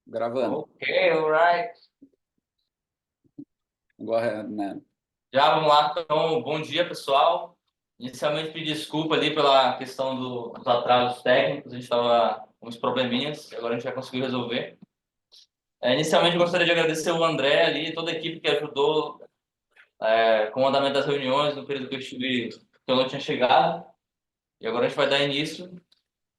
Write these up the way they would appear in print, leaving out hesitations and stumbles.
Gravando. Ok, alright. Go ahead, man. Já vamos lá, então, bom dia, pessoal. Inicialmente, pedir desculpa ali pela questão dos atrasos técnicos, a gente estava com uns probleminhas, agora a gente já conseguiu resolver. Inicialmente, eu gostaria de agradecer o André ali, toda a equipe que ajudou com o andamento das reuniões no período que eu não tinha chegado. E agora a gente vai dar início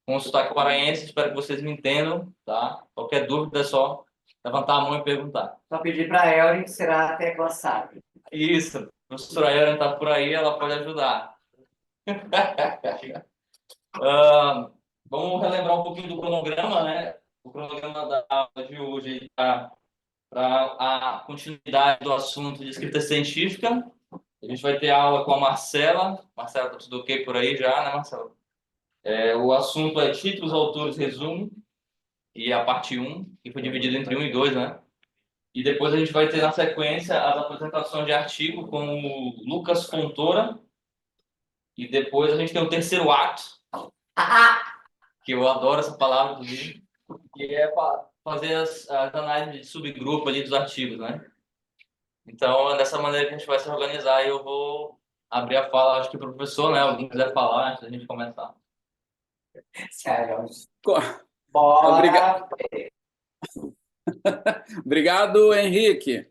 com o sotaque paraense, espero que vocês me entendam, tá? Qualquer dúvida é só levantar a mão e perguntar. Só pedir para a Elrin, que será a tecla SAP. Isso, a professora Erin está por aí, ela pode ajudar. Vamos relembrar um pouquinho do cronograma, né? O cronograma da aula de hoje está para a continuidade do assunto de escrita científica. A gente vai ter aula com a Marcela. Marcela, tá tudo ok por aí já, né, Marcela? O assunto é títulos, autores, resumo, e a parte um, que foi dividida entre um e 2, né? E depois a gente vai ter, na sequência, as apresentações de artigo com o Lucas Fontoura. E depois a gente tem o terceiro ato, que eu adoro essa palavra, inclusive, que é fazer as análises de subgrupo ali dos artigos, né? Então, é dessa maneira que a gente vai se organizar e eu vou abrir a fala, acho que para o professor, né? Alguém quiser falar antes da gente começar. Sério. Obrigado. Bora! Obrigado, Henrique.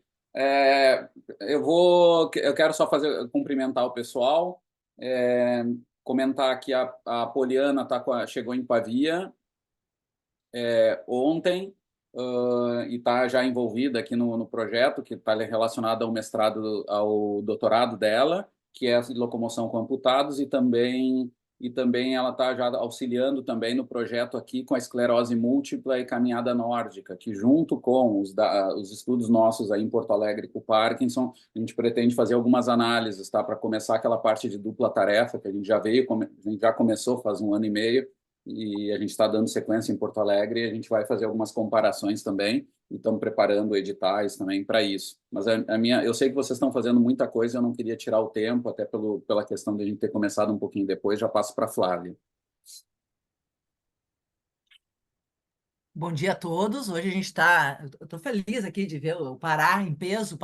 Eu quero só cumprimentar o pessoal, comentar que a Poliana chegou em Pavia ontem, e está já envolvida aqui no projeto que está relacionado ao mestrado, ao doutorado dela, que é a locomoção com amputados, e também ela está já auxiliando também no projeto aqui com a esclerose múltipla e caminhada nórdica, que junto com os estudos nossos aí em Porto Alegre com o Parkinson, a gente pretende fazer algumas análises, tá? Para começar aquela parte de dupla tarefa que a gente a gente já começou faz um ano e meio, e a gente está dando sequência em Porto Alegre e a gente vai fazer algumas comparações também e estamos preparando editais também para isso. Mas eu sei que vocês estão fazendo muita coisa, eu não queria tirar o tempo, até pela questão de a gente ter começado um pouquinho depois, já passo para a Flávia. Bom dia a todos. Hoje a gente está. Eu estou feliz aqui de ver o Pará em peso,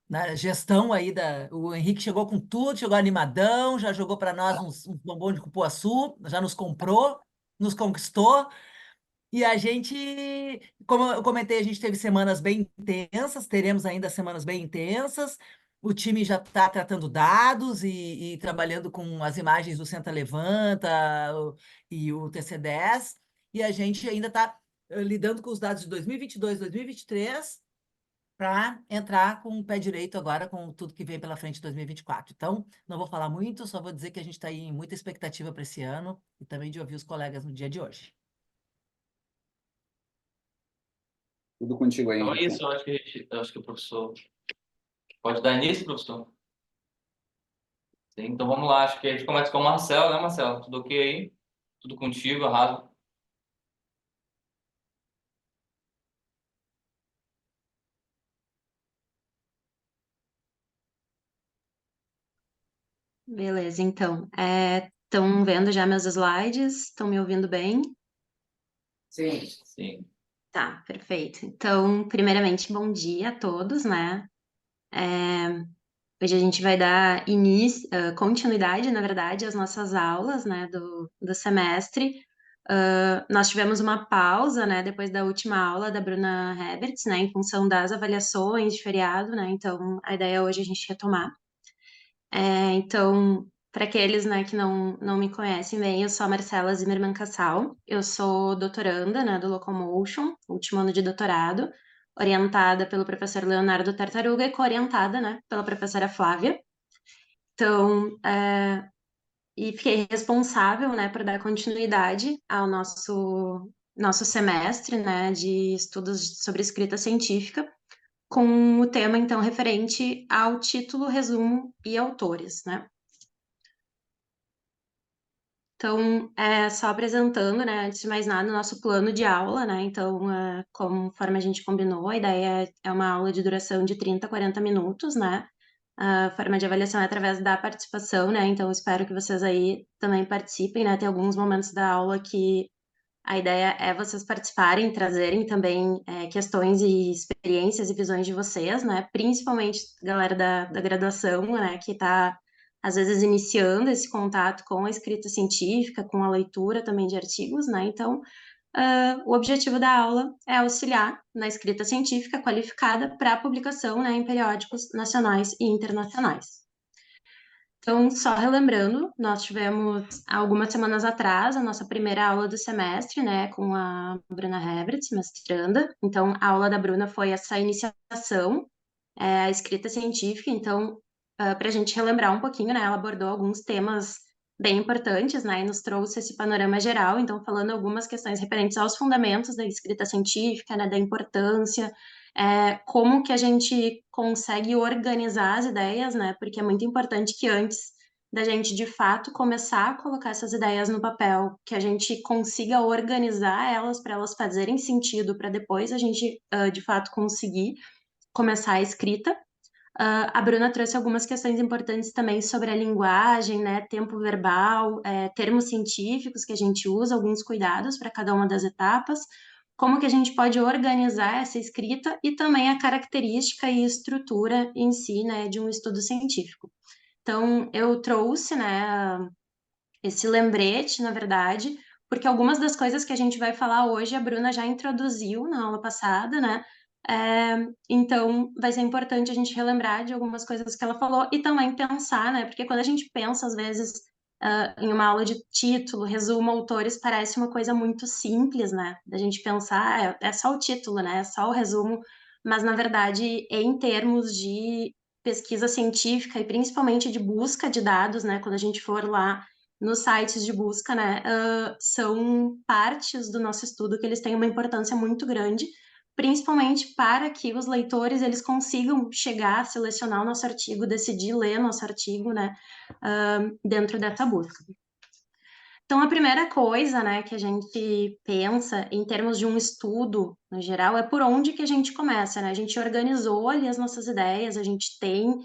na gestão aí O Henrique chegou com tudo, chegou animadão, já jogou para nós uns bombom de cupuaçu, já nos comprou, nos conquistou. E a gente, como eu comentei, a gente teve semanas bem intensas, teremos ainda semanas bem intensas. O time já está tratando dados e trabalhando com as imagens do Senta Levanta e o TC10. E a gente ainda está lidando com os dados de 2022, 2023, para entrar com o pé direito agora com tudo que vem pela frente em 2024. Então, não vou falar muito, só vou dizer que a gente está aí em muita expectativa para esse ano e também de ouvir os colegas no dia de hoje. Tudo contigo aí, Então é Henrique. isso, eu acho que o professor pode dar início, professor? Sim, então vamos lá, acho que a gente começa com o Marcelo, né, Marcelo? Tudo ok aí? Tudo contigo, arrasa. Beleza, então. Estão vendo já meus slides? Estão me ouvindo bem? Sim. Sim. Tá, perfeito. Então, primeiramente, bom dia a todos, né? Hoje a gente vai dar continuidade, na verdade, às nossas aulas, né, do semestre. Nós tivemos uma pausa, né, depois da última aula da Bruna Herberts, né, em função das avaliações de feriado, né? Então, a ideia hoje é a gente retomar. Então, para aqueles, né, que não me conhecem bem, eu sou a Marcela Zimmermann Cassal, eu sou doutoranda, né, do Locomotion, último ano de doutorado, orientada pelo professor Leonardo Tartaruga e co-orientada, né, pela professora Flávia. Então, e fiquei responsável, né, por dar continuidade ao nosso semestre, né, de estudos sobre escrita científica, com o tema, então, referente ao título, resumo e autores, né. Então, só apresentando, né, antes de mais nada, o nosso plano de aula, né, então, conforme a gente combinou, a ideia é uma aula de duração de 30 a 40 minutos, né, a forma de avaliação é através da participação, né, então espero que vocês aí também participem, né, tem alguns momentos da aula que A ideia é vocês participarem, trazerem também questões e experiências e visões de vocês, né? Principalmente a galera da graduação, né? Que está, às vezes, iniciando esse contato com a escrita científica, com a leitura também de artigos, né? Então, o objetivo da aula é auxiliar na escrita científica qualificada para publicação, né, em periódicos nacionais e internacionais. Então, só relembrando, nós tivemos algumas semanas atrás a nossa primeira aula do semestre, né, com a Bruna Hebritz, mestranda. Então, a aula da Bruna foi essa iniciação à escrita científica. Então, para a gente relembrar um pouquinho, né, ela abordou alguns temas bem importantes, né, e nos trouxe esse panorama geral. Então, falando algumas questões referentes aos fundamentos da escrita científica, né, da importância, como que a gente consegue organizar as ideias, né? Porque é muito importante que antes da gente, de fato, começar a colocar essas ideias no papel, que a gente consiga organizar elas para elas fazerem sentido, para depois a gente, de fato, conseguir começar a escrita. A Bruna trouxe algumas questões importantes também sobre a linguagem, né? Tempo verbal, termos científicos que a gente usa, alguns cuidados para cada uma das etapas, como que a gente pode organizar essa escrita e também a característica e estrutura em si, né, de um estudo científico. Então, eu trouxe, né, esse lembrete, na verdade, porque algumas das coisas que a gente vai falar hoje a Bruna já introduziu na aula passada, né? Então, vai ser importante a gente relembrar de algumas coisas que ela falou e também pensar, né? Porque quando a gente pensa, às vezes, em uma aula de título, resumo, autores, parece uma coisa muito simples, né? Da gente pensar, é só o título, né? É só o resumo, mas, na verdade, em termos de pesquisa científica e principalmente de busca de dados, né? Quando a gente for lá nos sites de busca, né? São partes do nosso estudo que eles têm uma importância muito grande, principalmente para que os leitores eles consigam chegar a selecionar o nosso artigo, decidir ler nosso artigo, né, dentro dessa busca. Então, a primeira coisa, né, que a gente pensa em termos de um estudo, no geral, é por onde que a gente começa, né? A gente organizou ali as nossas ideias, a gente tem,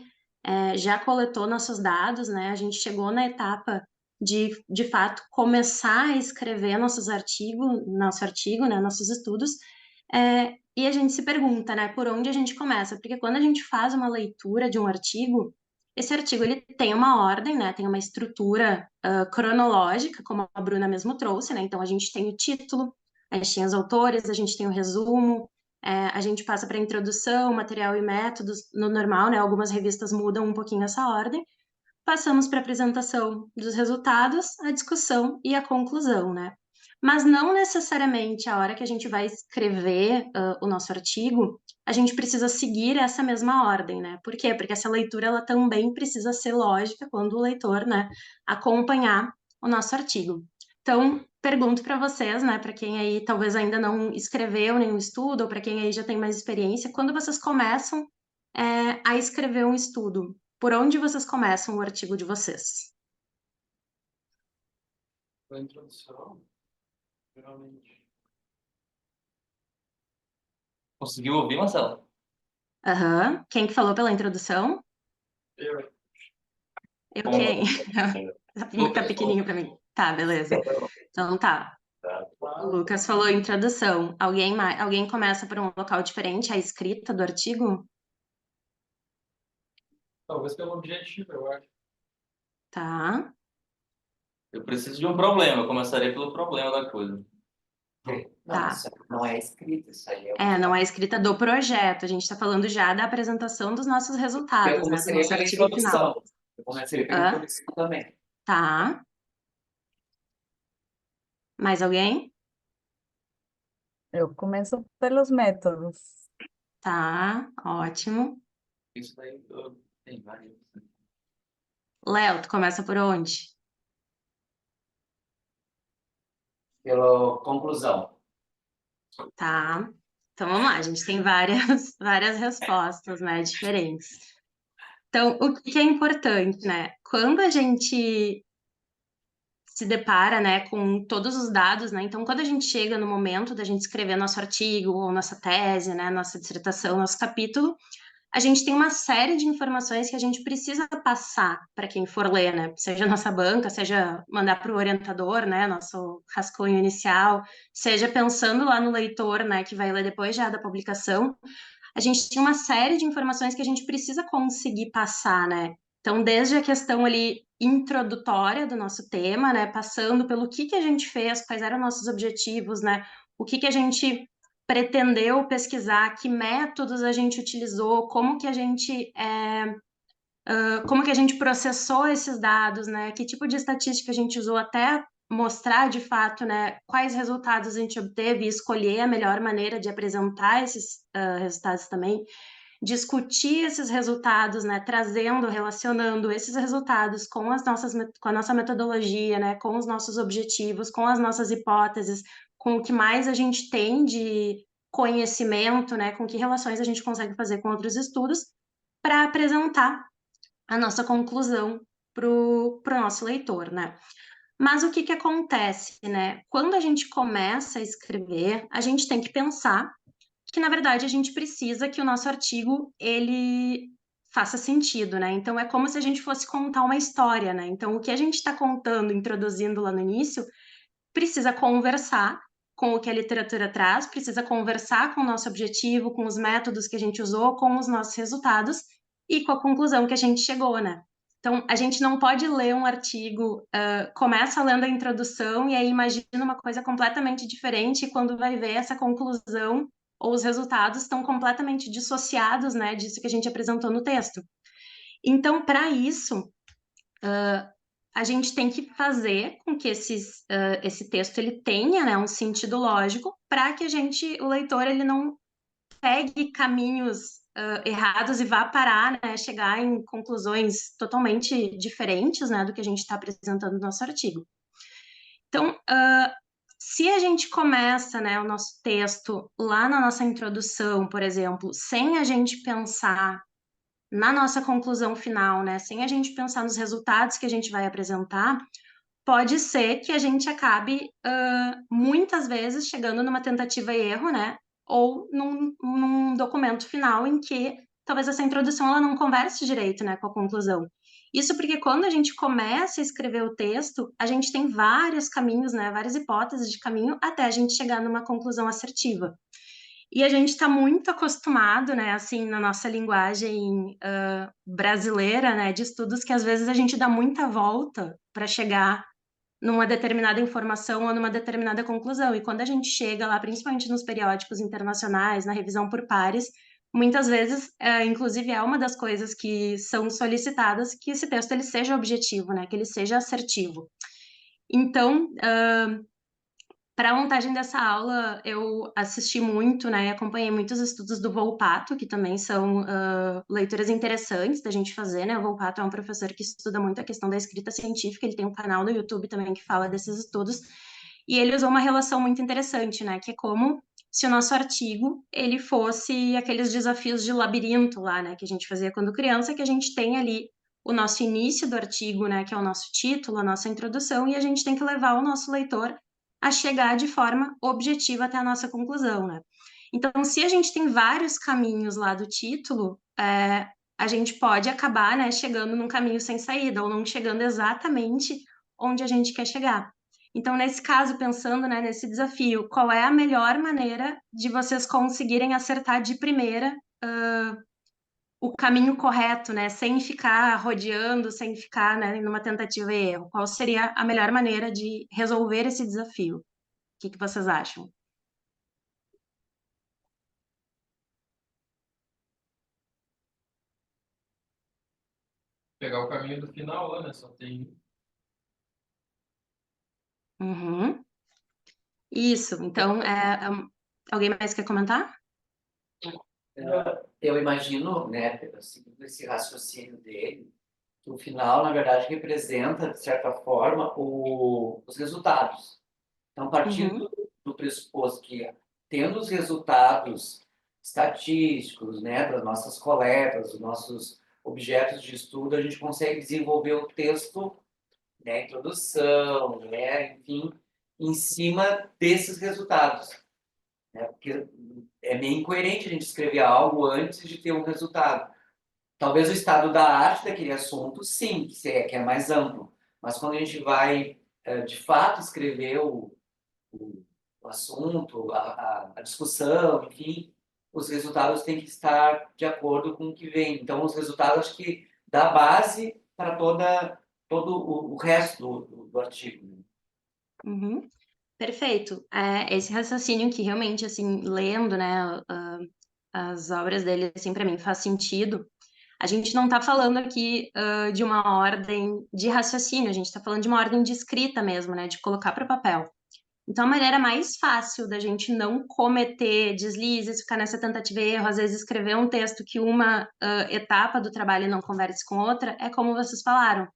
já coletou nossos dados, né? A gente chegou na etapa de fato, começar a escrever nosso artigo, né, nossos estudos, e a gente se pergunta, né, por onde a gente começa? Porque quando a gente faz uma leitura de um artigo, esse artigo ele tem uma ordem, né, tem uma estrutura cronológica, como a Bruna mesmo trouxe, né, então a gente tem o título, a gente tem os autores, a gente tem o resumo, a gente passa para a introdução, material e métodos, no normal, né, algumas revistas mudam um pouquinho essa ordem, passamos para a apresentação dos resultados, a discussão e a conclusão, né. Mas não necessariamente a hora que a gente vai escrever o nosso artigo, a gente precisa seguir essa mesma ordem, né? Por quê? Porque essa leitura ela também precisa ser lógica quando o leitor, né, acompanhar o nosso artigo. Então, pergunto para vocês, né, para quem aí talvez ainda não escreveu nenhum estudo, ou para quem aí já tem mais experiência, quando vocês começam a escrever um estudo, por onde vocês começam o artigo de vocês? A introdução, geralmente. Conseguiu ouvir, Marcelo? Aham. Quem que falou pela introdução? Eu. Eu Bom, quem? Tá Lucas pequenininho para mim. Tá, beleza. Então tá. O Lucas falou introdução. Alguém começa por um local diferente, a escrita do artigo? Talvez pelo objetivo, eu acho. Tá. Eu preciso de um problema, eu começaria pelo problema da coisa. Não, Tá. isso não é escrito, isso aí é Não é a escrita do projeto. A gente está falando já da apresentação dos nossos Eu resultados, né? Do começaria nosso pela artigo final. introdução. Eu começaria pela introdução também. Tá. Mais alguém? Eu começo pelos métodos. Tá, ótimo. Isso daí tem vários. Léo, tu começa por onde? Pela conclusão. Tá. Então vamos lá, a gente tem várias respostas, né, diferentes. Então, o que é importante, né? Quando a gente se depara, né, com todos os dados, né? Então, quando a gente chega no momento da gente escrever nosso artigo ou nossa tese, né, nossa dissertação, nosso capítulo, a gente tem uma série de informações que a gente precisa passar para quem for ler, né? Seja nossa banca, seja mandar para o orientador, né? Nosso rascunho inicial, seja pensando lá no leitor, né? Que vai ler depois já da publicação. A gente tem uma série de informações que a gente precisa conseguir passar, né? Então, desde a questão ali introdutória do nosso tema, né? Passando pelo que a gente fez, quais eram nossos objetivos, né? O que a gente pretendeu pesquisar, que métodos a gente utilizou, como que a gente processou esses dados, né? Que tipo de estatística a gente usou até mostrar de fato, né, quais resultados a gente obteve e escolher a melhor maneira de apresentar esses resultados também, discutir esses resultados, né, trazendo, relacionando esses resultados com a nossa metodologia, né, com os nossos objetivos, com as nossas hipóteses, com o que mais a gente tem de conhecimento, né, com que relações a gente consegue fazer com outros estudos, para apresentar a nossa conclusão para o nosso leitor, né? Mas o que acontece, né? Quando a gente começa a escrever, a gente tem que pensar que, na verdade, a gente precisa que o nosso artigo, ele faça sentido, né? Então, é como se a gente fosse contar uma história, né? Então, o que a gente está contando, introduzindo lá no início, precisa conversar com o que a literatura traz, precisa conversar com o nosso objetivo, com os métodos que a gente usou, com os nossos resultados e com a conclusão que a gente chegou, né? Então, a gente não pode ler um artigo, começa lendo a introdução e aí imagina uma coisa completamente diferente e quando vai ver essa conclusão ou os resultados estão completamente dissociados, né, disso que a gente apresentou no texto. Então, para isso, a gente tem que fazer com que esse texto ele tenha, né, um sentido lógico para que o leitor, ele não pegue caminhos errados e vá parar, né, chegar em conclusões totalmente diferentes, né, do que a gente está apresentando no nosso artigo. Então, se a gente começa, né, o nosso texto lá na nossa introdução, por exemplo, sem a gente pensar na nossa conclusão final, né, sem a gente pensar nos resultados que a gente vai apresentar, pode ser que a gente acabe muitas vezes chegando numa tentativa e erro, né, ou num documento final em que talvez essa introdução ela não converse direito, né, com a conclusão. Isso porque quando a gente começa a escrever o texto, a gente tem vários caminhos, né, várias hipóteses de caminho até a gente chegar numa conclusão assertiva. E a gente está muito acostumado, né, assim, na nossa linguagem brasileira, né, de estudos, que às vezes a gente dá muita volta para chegar numa determinada informação ou numa determinada conclusão. E quando a gente chega lá, principalmente nos periódicos internacionais, na revisão por pares, muitas vezes, inclusive, é uma das coisas que são solicitadas que esse texto ele seja objetivo, né, que ele seja assertivo. Então, para a montagem dessa aula, eu assisti muito, né, acompanhei muitos estudos do Volpato, que também são leituras interessantes da gente fazer, né, o Volpato é um professor que estuda muito a questão da escrita científica, ele tem um canal no YouTube também que fala desses estudos, e ele usou uma relação muito interessante, né, que é como se o nosso artigo, ele fosse aqueles desafios de labirinto lá, né, que a gente fazia quando criança, que a gente tem ali o nosso início do artigo, né, que é o nosso título, a nossa introdução, e a gente tem que levar o nosso leitor a chegar de forma objetiva até a nossa conclusão, né? Então, se a gente tem vários caminhos lá do título, a gente pode acabar, né, chegando num caminho sem saída, ou não chegando exatamente onde a gente quer chegar. Então, nesse caso, pensando, né, nesse desafio, qual é a melhor maneira de vocês conseguirem acertar de primeira o caminho correto, né, sem ficar rodeando, sem ficar, né, numa tentativa e erro? Qual seria a melhor maneira de resolver esse desafio? O que vocês acham? Pegar o caminho do final lá, né? Só tem. Uhum. Isso. Então, alguém mais quer comentar? Eu imagino, né, seguindo esse raciocínio dele, que o final, na verdade, representa, de certa forma, os resultados. Então, partindo do pressuposto que, tendo os resultados estatísticos, né, das nossas coletas, dos nossos objetos de estudo, a gente consegue desenvolver o texto, né, introdução, né, enfim, em cima desses resultados. né? Porque é meio incoerente a gente escrever algo antes de ter um resultado. Talvez o estado da arte daquele assunto, sim, que é mais amplo. Mas quando a gente vai, de fato, escrever o assunto, a discussão, enfim, os resultados têm que estar de acordo com o que vem. Então, os resultados, acho que dá base para todo o resto do artigo, né? Uhum. Perfeito. Esse raciocínio que realmente, assim, lendo, né, as obras dele, assim, para mim faz sentido. A gente não está falando aqui de uma ordem de raciocínio, a gente está falando de uma ordem de escrita mesmo, né, de colocar para o papel. Então, a maneira mais fácil da gente não cometer deslizes, ficar nessa tentativa e erro, às vezes escrever um texto que uma etapa do trabalho não converse com outra, é como vocês falaram,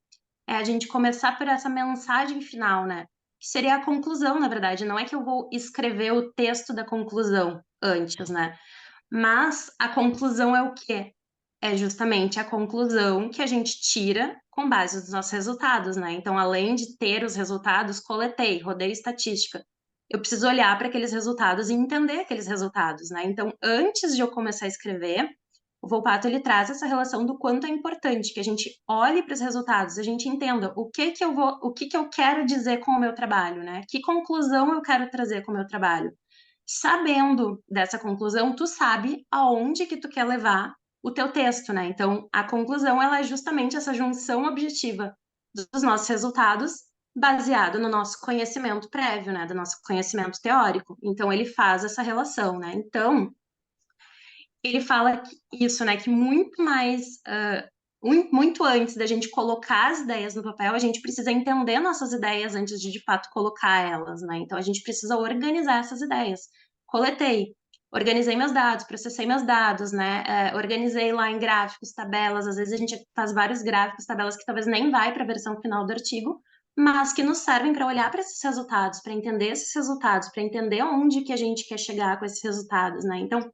é a gente começar por essa mensagem final, né? Que seria a conclusão, na verdade. Não é que eu vou escrever o texto da conclusão antes, né? Mas a conclusão é o quê? É justamente a conclusão que a gente tira com base nos nossos resultados, né? Então, além de ter os resultados, coletei, rodei estatística. Eu preciso olhar para aqueles resultados e entender aqueles resultados, né? Então, antes de eu começar a escrever, o Volpato ele traz essa relação do quanto é importante que a gente olhe para os resultados, a gente entenda o que que eu quero dizer com o meu trabalho, né? Que conclusão eu quero trazer com o meu trabalho. Sabendo dessa conclusão, tu sabe aonde que tu quer levar o teu texto, né? Então, a conclusão ela é justamente essa junção objetiva dos nossos resultados baseado no nosso conhecimento prévio, né? Do nosso conhecimento teórico. Então, ele faz essa relação, né? Então, ele fala isso, né? Que muito mais, muito antes da gente colocar as ideias no papel, a gente precisa entender nossas ideias antes de fato colocar elas, né? Então a gente precisa organizar essas ideias. Coletei, organizei meus dados, processei meus dados, né? Organizei lá em gráficos, tabelas. Às vezes a gente faz vários gráficos, tabelas que talvez nem vai para a versão final do artigo, mas que nos servem para olhar para esses resultados, para entender esses resultados, para entender onde que a gente quer chegar com esses resultados, né? Então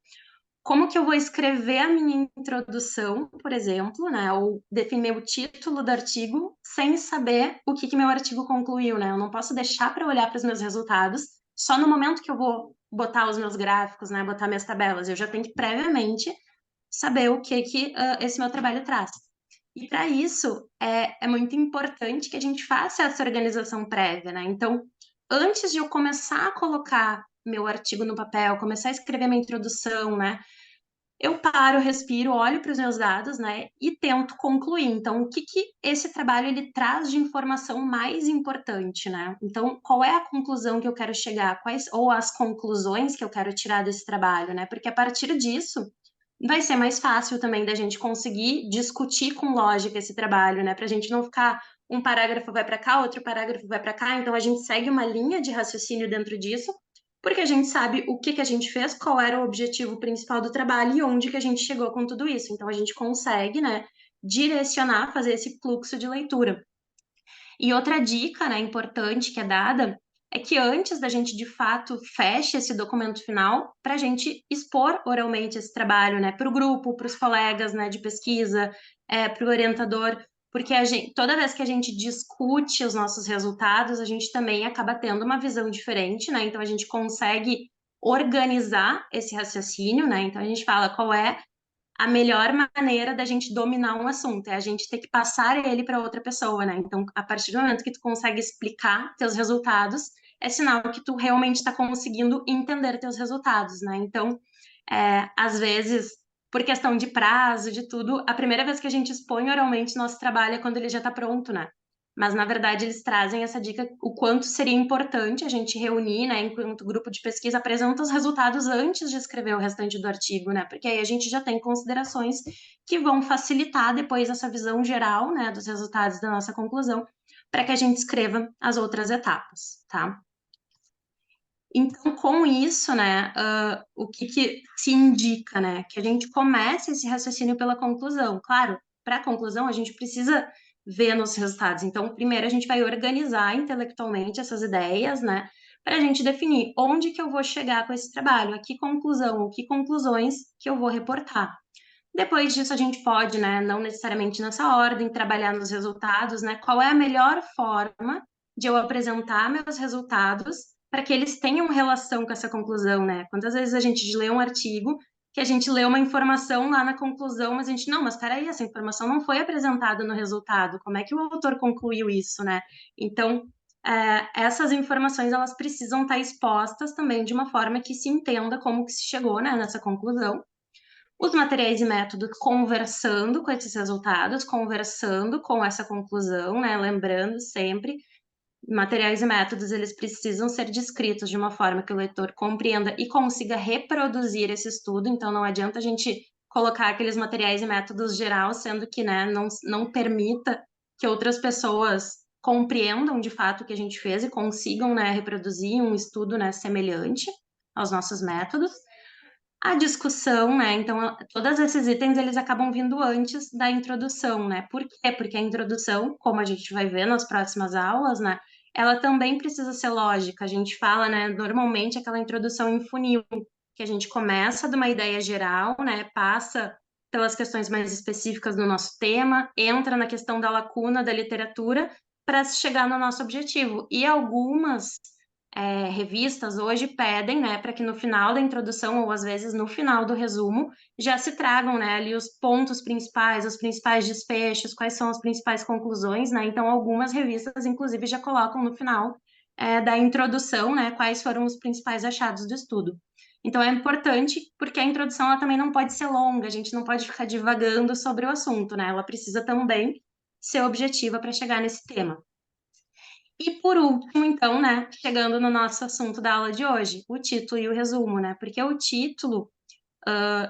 como que eu vou escrever a minha introdução, por exemplo, né, ou definir o título do artigo sem saber o que que meu artigo concluiu, né? Eu não posso deixar para olhar para os meus resultados só no momento que eu vou botar os meus gráficos, né, botar minhas tabelas. Eu já tenho que previamente saber o que que esse meu trabalho traz. E para isso é muito importante que a gente faça essa organização prévia, né? Então, antes de eu começar a colocar meu artigo no papel, começar a escrever minha introdução, né? Eu paro, respiro, olho para os meus dados, né, e tento concluir. Então, o que que esse trabalho ele traz de informação mais importante, né? Então, qual é a conclusão que eu quero chegar? Quais ou as conclusões que eu quero tirar desse trabalho, né? Porque a partir disso vai ser mais fácil também da gente conseguir discutir com lógica esse trabalho, né? Para a gente não ficar um parágrafo vai para cá, outro parágrafo vai para cá. Então, a gente segue uma linha de raciocínio dentro disso porque a gente sabe o que que a gente fez, qual era o objetivo principal do trabalho e onde que a gente chegou com tudo isso. Então a gente consegue, né, direcionar, fazer esse fluxo de leitura. E outra dica, né, importante que é dada é que antes da gente de fato feche esse documento final, para a gente expor oralmente esse trabalho, né, para o grupo, para os colegas, né, de pesquisa, para o orientador, porque toda vez que a gente discute os nossos resultados, a gente também acaba tendo uma visão diferente, né? Então a gente consegue organizar esse raciocínio, né? Então a gente fala qual é a melhor maneira da gente dominar um assunto, é a gente ter que passar ele para outra pessoa, né? Então, a partir do momento que tu consegue explicar teus resultados, é sinal que tu realmente está conseguindo entender teus resultados, né? Então, às vezes, por questão de prazo, de tudo, a primeira vez que a gente expõe oralmente nosso trabalho é quando ele já está pronto, né? Mas, na verdade, eles trazem essa dica, o quanto seria importante a gente reunir, né, enquanto grupo de pesquisa, apresenta os resultados antes de escrever o restante do artigo, né? Porque aí a gente já tem considerações que vão facilitar depois essa visão geral, né, dos resultados da nossa conclusão, para que a gente escreva as outras etapas, tá? Então, com isso, né, o que que se indica, né? Que a gente comece esse raciocínio pela conclusão. Claro, para a conclusão, a gente precisa ver nos resultados. Então, primeiro a gente vai organizar intelectualmente essas ideias, né? Para a gente definir onde que eu vou chegar com esse trabalho, a que conclusão, ou que conclusões que eu vou reportar. Depois disso, a gente pode, né, não necessariamente nessa ordem, trabalhar nos resultados, né? Qual é a melhor forma de eu apresentar meus resultados para que eles tenham relação com essa conclusão, né? Quantas vezes a gente lê um artigo que a gente lê uma informação lá na conclusão, mas a gente, não, mas peraí, essa informação não foi apresentada no resultado, como é que o autor concluiu isso, né? Então, essas informações, elas precisam estar expostas também de uma forma que se entenda como que se chegou, né, nessa conclusão. Os materiais e métodos conversando com esses resultados, conversando com essa conclusão, né, lembrando sempre, materiais e métodos, eles precisam ser descritos de uma forma que o leitor compreenda e consiga reproduzir esse estudo, então não adianta a gente colocar aqueles materiais e métodos geral, sendo que, né, não permita que outras pessoas compreendam de fato o que a gente fez e consigam, né, reproduzir um estudo, né, semelhante aos nossos métodos. A discussão, né, então todos esses itens, eles acabam vindo antes da introdução, né, por quê? Porque a introdução, como a gente vai ver nas próximas aulas, né, ela também precisa ser lógica. A gente fala, né, normalmente aquela introdução em funil, que a gente começa de uma ideia geral, né, passa pelas questões mais específicas do nosso tema, entra na questão da lacuna da literatura para chegar no nosso objetivo. E algumas revistas hoje pedem, né, para que no final da introdução ou às vezes no final do resumo já se tragam, né, ali os pontos principais, os principais desfechos, quais são as principais conclusões, né? Então algumas revistas inclusive já colocam no final da introdução, né, quais foram os principais achados do estudo. Então é importante porque a introdução ela também não pode ser longa, a gente não pode ficar divagando sobre o assunto, né? Ela precisa também ser objetiva para chegar nesse tema. E por último, então, né, chegando no nosso assunto da aula de hoje, o título e o resumo, né? Porque o título,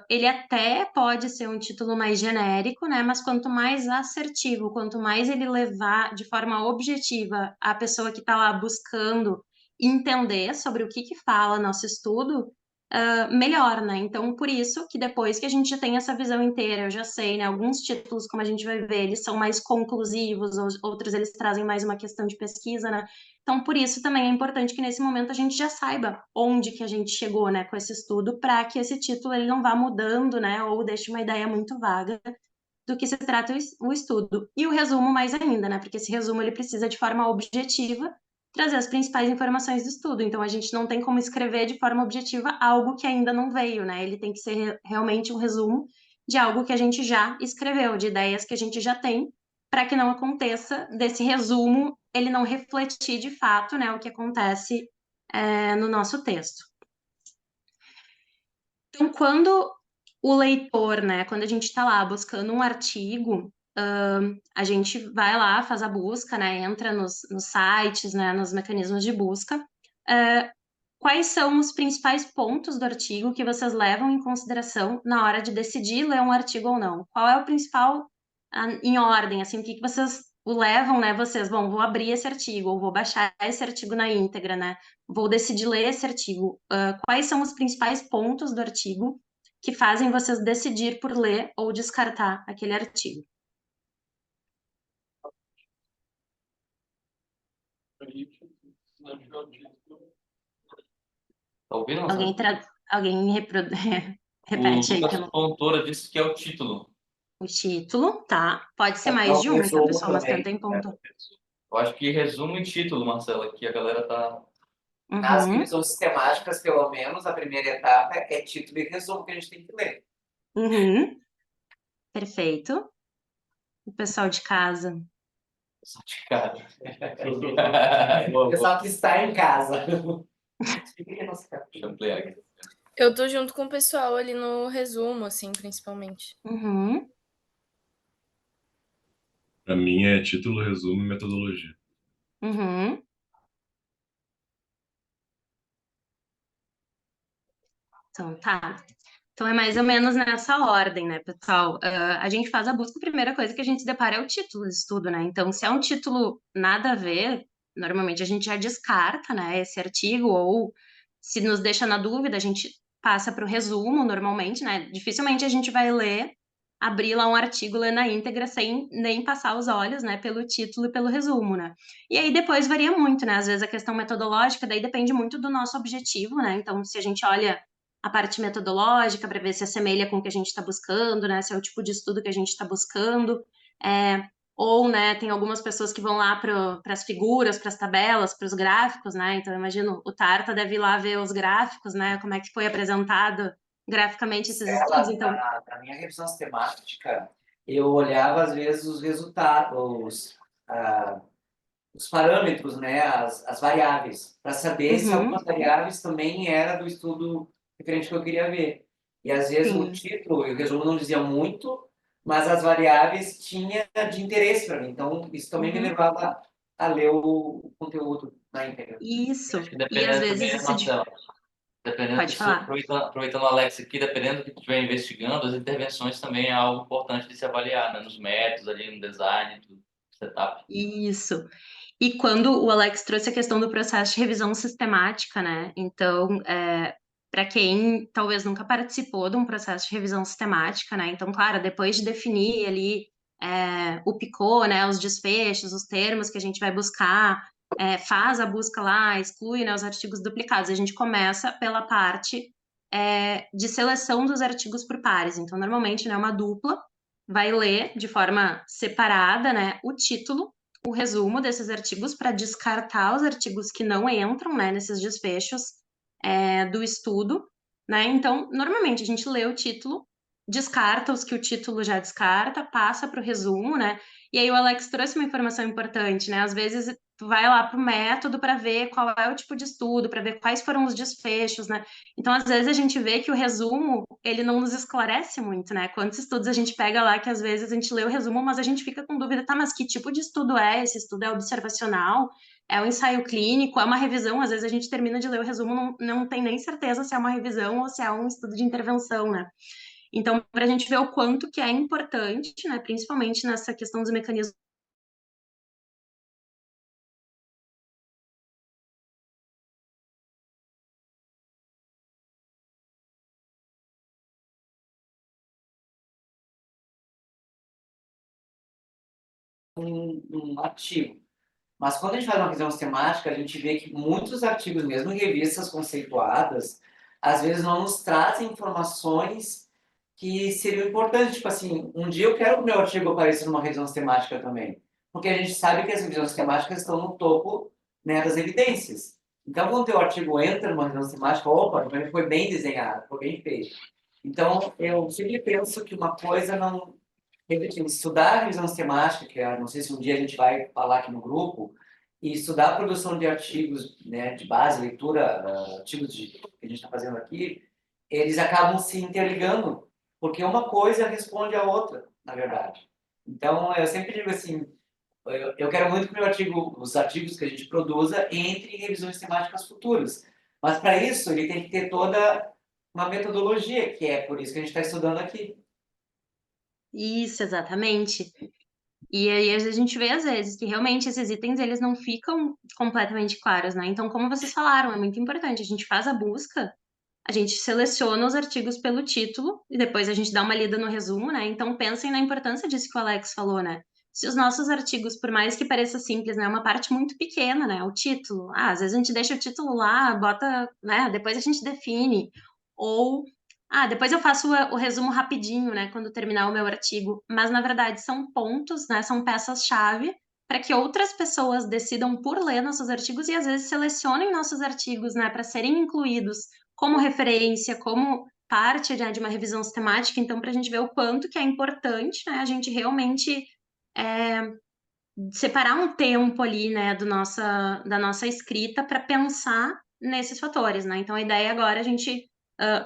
ele até pode ser um título mais genérico, né? Mas quanto mais assertivo, quanto mais ele levar de forma objetiva a pessoa que está lá buscando entender sobre o que fala nosso estudo, melhor, né? Então, por isso que depois que a gente já tem essa visão inteira, eu já sei, né? Alguns títulos, como a gente vai ver, eles são mais conclusivos, outros eles trazem mais uma questão de pesquisa, né? Então, por isso também é importante que nesse momento a gente já saiba onde que a gente chegou, né, com esse estudo, para que esse título ele não vá mudando, né, ou deixe uma ideia muito vaga do que se trata o estudo. E o resumo mais ainda, né, porque esse resumo ele precisa de forma objetiva trazer as principais informações do estudo. Então, a gente não tem como escrever de forma objetiva algo que ainda não veio, né? Ele tem que ser realmente um resumo de algo que a gente já escreveu, de ideias que a gente já tem, para que não aconteça desse resumo ele não refletir de fato, né, o que acontece no nosso texto. Então, quando o leitor, né, quando a gente está lá buscando um artigo, a gente vai lá, faz a busca, né, entra nos sites, né, nos mecanismos de busca. Quais são os principais pontos do artigo que vocês levam em consideração na hora de decidir ler um artigo ou não? Qual é o principal, em ordem, assim, o que vocês levam, né, vocês, bom, vou abrir esse artigo, ou vou baixar esse artigo na íntegra, né, vou decidir ler esse artigo. Quais são os principais pontos do artigo que fazem vocês decidir por ler ou descartar aquele artigo? Tá ouvindo? Alguém repete O aí que eu Lucas não... Fontoura disse que é o título. O título, tá? Pode ser É mais o de um, tá, resumo pessoal? Mas também. tentem pontuar. Eu acho que resumo e título, Marcela, que a galera tá... Nas Uhum, revisões sistemáticas, pelo menos, a primeira etapa é título e resumo que a gente tem que ler. uhum, perfeito. O pessoal de casa. Só de cara. O pessoal que está em casa. Deixa eu ampliar aqui. Eu tô junto com o pessoal ali no resumo, assim, principalmente. Uhum, Para mim é título, resumo e metodologia. uhum. Então, tá. Então é mais ou menos nessa ordem, né, pessoal? A gente faz a busca, a primeira coisa que a gente se depara é o título do estudo, né? Então, se é um título nada a ver, normalmente a gente já descarta, né, esse artigo, ou se nos deixa na dúvida, a gente passa para o resumo, normalmente, né? Dificilmente a gente vai ler, abrir lá um artigo, ler na íntegra, sem nem passar os olhos, né, pelo título e pelo resumo, né? E aí depois varia muito, né? Às vezes a questão metodológica, daí depende muito do nosso objetivo, né? Então, se a gente olha a parte metodológica para ver se assemelha com o que a gente está buscando, né? Se é o tipo de estudo que a gente está buscando. ou, né, tem algumas pessoas que vão lá para as figuras, para as tabelas, para os gráficos, né? Então, eu imagino, o Tarta deve ir lá ver os gráficos, né? Como é que foi apresentado graficamente esses estudos. Então, Na minha revisão sistemática, eu olhava, às vezes, os resultados, os parâmetros, né, as variáveis, para saber se algumas variáveis também era do estudo referente que eu queria ver. E, às vezes, o sim, título e o resumo não diziam muito, mas as variáveis tinham de interesse para mim. Então, isso também me levava a ler o conteúdo na íntegra. isso. Acho que E às dependendo vezes também, isso... Marcelo, dependendo, Pode falar. aproveitando o Alex aqui, dependendo do que tu estiver investigando, as intervenções também é algo importante de se avaliar, né? Nos métodos ali, no design, do setup. Isso. E quando o Alex trouxe a questão do processo de revisão sistemática, né? Então, para quem talvez nunca participou de um processo de revisão sistemática, né? Então, claro, depois de definir ali o PICO, né? Os desfechos, os termos que a gente vai buscar, faz a busca lá, exclui, né, os artigos duplicados. A gente começa pela parte de seleção dos artigos por pares. Então, normalmente, né, uma dupla vai ler de forma separada, né, o título, o resumo desses artigos para descartar os artigos que não entram, né, nesses desfechos do estudo, né? Então, normalmente a gente lê o título, descarta os que o título já descarta, passa para o resumo, né? E aí o Alex trouxe uma informação importante, né? Às vezes tu vai lá para o método para ver qual é o tipo de estudo, para ver quais foram os desfechos, né? Então, às vezes a gente vê que o resumo, ele não nos esclarece muito, né? Quantos estudos a gente pega lá que às vezes a gente lê o resumo, mas a gente fica com dúvida, tá, mas que tipo de estudo é? Esse estudo é observacional? É um ensaio clínico? É uma revisão? Às vezes a gente termina de ler o resumo, não tem nem certeza se é uma revisão ou se é um estudo de intervenção, né? Então, para a gente ver o quanto que é importante, né? Principalmente nessa questão dos mecanismos Um artigo. Mas quando a gente faz uma revisão sistemática, a gente vê que muitos artigos, mesmo em revistas conceituadas, às vezes não nos trazem informações que seriam importantes. Tipo assim, um dia eu quero que o meu artigo apareça numa revisão sistemática também. Porque a gente sabe que as revisões sistemáticas estão no topo, né, das evidências. Então, quando o teu artigo entra numa revisão sistemática, opa, ele foi bem desenhado, foi bem feito. Então, eu sempre penso que uma coisa não... Repetindo, estudar a revisão sistemática, que não sei se um dia a gente vai falar aqui no grupo, e estudar a produção de artigos, né, de base, leitura, artigos que a gente está fazendo aqui, eles acabam se interligando, porque uma coisa responde à outra, na verdade. Então, eu sempre digo assim, eu quero muito que meu artigo, os artigos que a gente produza, entrem em revisões temáticas futuras. Mas, para isso, ele tem que ter toda uma metodologia, que é por isso que a gente está estudando aqui. Isso, exatamente. E aí a gente vê às vezes que realmente esses itens eles não ficam completamente claros, né? Então, como vocês falaram, é muito importante. A gente faz a busca, a gente seleciona os artigos pelo título e depois a gente dá uma lida no resumo, né? Então, pensem na importância disso que o Alex falou, né? Se os nossos artigos, por mais que pareça simples, né, é uma parte muito pequena, né? O título. Ah, às vezes a gente deixa o título lá, bota, né? Depois a gente define. Ou depois eu faço o resumo rapidinho, né, quando terminar o meu artigo. Mas, na verdade, são pontos, né, são peças-chave para que outras pessoas decidam por ler nossos artigos e, às vezes, selecionem nossos artigos, né, para serem incluídos como referência, como parte, né, de uma revisão sistemática. Então, para a gente ver o quanto que é importante, né, a gente realmente separar um tempo ali, né, da nossa escrita para pensar nesses fatores, né? Então, a ideia agora, a gente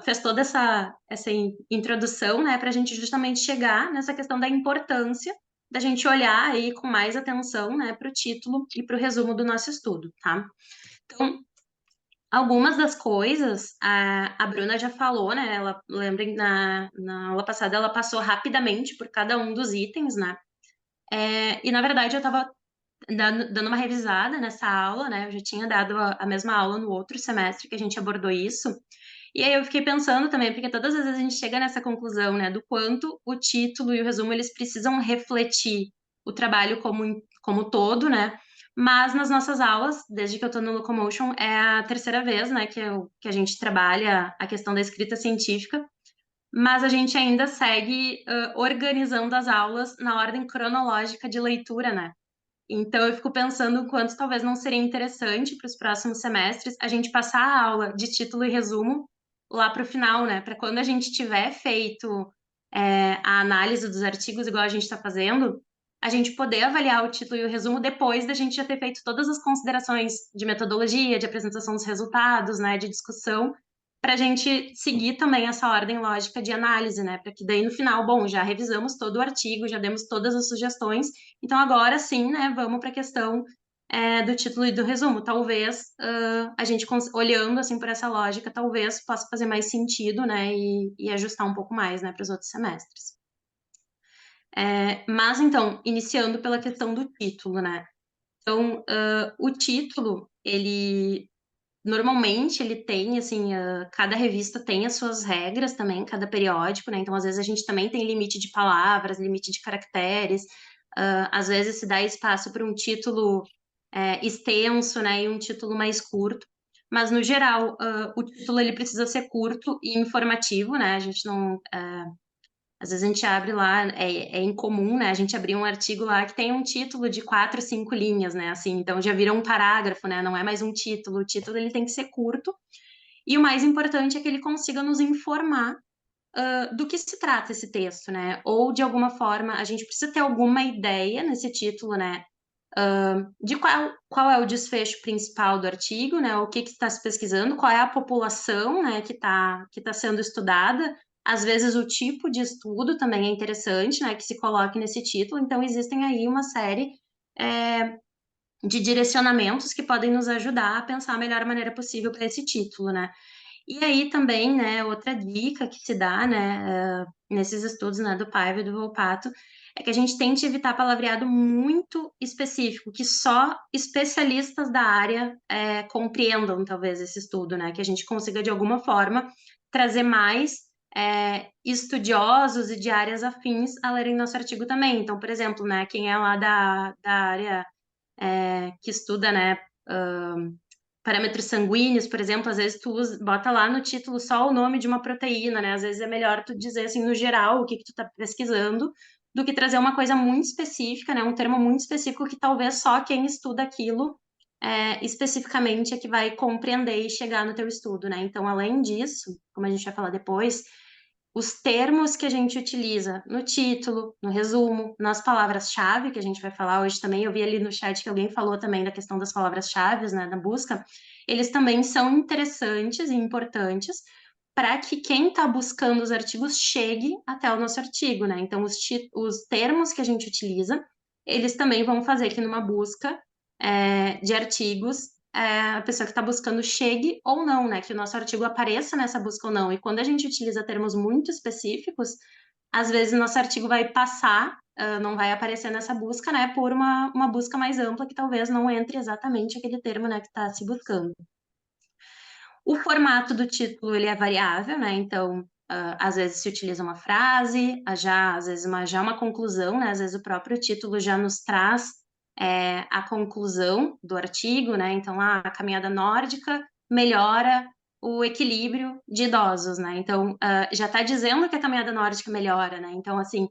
fez toda essa introdução, né, para a gente justamente chegar nessa questão da importância da gente olhar aí com mais atenção, né, para o título e para o resumo do nosso estudo, tá? Então, algumas das coisas, a Bruna já falou, né? Ela, lembrem, na aula passada, ela passou rapidamente por cada um dos itens, né? E, na verdade, eu estava dando uma revisada nessa aula, né? Eu já tinha dado a mesma aula no outro semestre que a gente abordou isso. E aí eu fiquei pensando também, porque todas as vezes a gente chega nessa conclusão, né? Do quanto o título e o resumo, eles precisam refletir o trabalho como todo, né? Mas nas nossas aulas, desde que eu estou no Locomotion, é a terceira vez, né, que a gente trabalha a questão da escrita científica. mas a gente ainda segue organizando as aulas na ordem cronológica de leitura, né? Então, eu fico pensando o quanto talvez não seria interessante para os próximos semestres a gente passar a aula de título e resumo lá para o final, né? Para quando a gente tiver feito a análise dos artigos, igual a gente está fazendo, a gente poder avaliar o título e o resumo depois da gente já ter feito todas as considerações de metodologia, de apresentação dos resultados, né? De discussão, para a gente seguir também essa ordem lógica de análise, né? Para que daí no final, bom, já revisamos todo o artigo, já demos todas as sugestões, então agora sim, né, vamos para a questão do título e do resumo. Talvez a gente, olhando assim por essa lógica, talvez possa fazer mais sentido, né, e ajustar um pouco mais, né, para os outros semestres. Mas então, iniciando pela questão do título, né? Então, o título, ele normalmente ele tem, assim, cada revista tem as suas regras também, cada periódico, né? Então, às vezes a gente também tem limite de palavras, limite de caracteres, às vezes se dá espaço para um título extenso, né? E um título mais curto. Mas, no geral, o título ele precisa ser curto e informativo, né? A gente não... às vezes a gente abre lá, é incomum, né? A gente abrir um artigo lá que tem um título de 4, 5 linhas, né? Assim, então já vira um parágrafo, né? Não é mais um título. O título ele tem que ser curto. E o mais importante é que ele consiga nos informar do que se trata esse texto, né? Ou de alguma forma a gente precisa ter alguma ideia nesse título, né? De qual é o desfecho principal do artigo, né? O que está se pesquisando, qual é a população, né, que tá sendo estudada. Às vezes o tipo de estudo também é interessante, né, que se coloque nesse título. Então existem aí uma série de direcionamentos que podem nos ajudar a pensar a melhor maneira possível para esse título, né? E aí também, né, outra dica que se dá, né, nesses estudos, né, do Paiva e do Volpato, é que a gente tente evitar palavreado muito específico, que só especialistas da área compreendam, talvez, esse estudo, né, que a gente consiga, de alguma forma, trazer mais estudiosos e de áreas afins a lerem nosso artigo também. Então, por exemplo, né, quem é lá da área que estuda, né, parâmetros sanguíneos, por exemplo, às vezes tu bota lá no título só o nome de uma proteína, né? Às vezes é melhor tu dizer, assim, no geral, o que tu tá pesquisando, do que trazer uma coisa muito específica, né? Um termo muito específico que talvez só quem estuda aquilo especificamente é que vai compreender e chegar no teu estudo, né? Então, além disso, como a gente vai falar depois, os termos que a gente utiliza no título, no resumo, nas palavras-chave, que a gente vai falar hoje também, eu vi ali no chat que alguém falou também da questão das palavras-chave, né, na busca, eles também são interessantes e importantes para que quem está buscando os artigos chegue até o nosso artigo, né? Então, os termos que a gente utiliza, eles também vão fazer que numa busca de artigos a pessoa que está buscando chegue ou não, né? Que o nosso artigo apareça nessa busca ou não. E quando a gente utiliza termos muito específicos, às vezes o nosso artigo vai passar, não vai aparecer nessa busca, né? Por uma busca mais ampla que talvez não entre exatamente aquele termo, né, que está se buscando. O formato do título, ele é variável, né? Então, às vezes se utiliza uma frase, às vezes já uma conclusão, né? Às vezes o próprio título já nos traz a conclusão do artigo, né? Então, a caminhada nórdica melhora o equilíbrio de idosos, né? Então, já está dizendo que a caminhada nórdica melhora, né? Então, assim,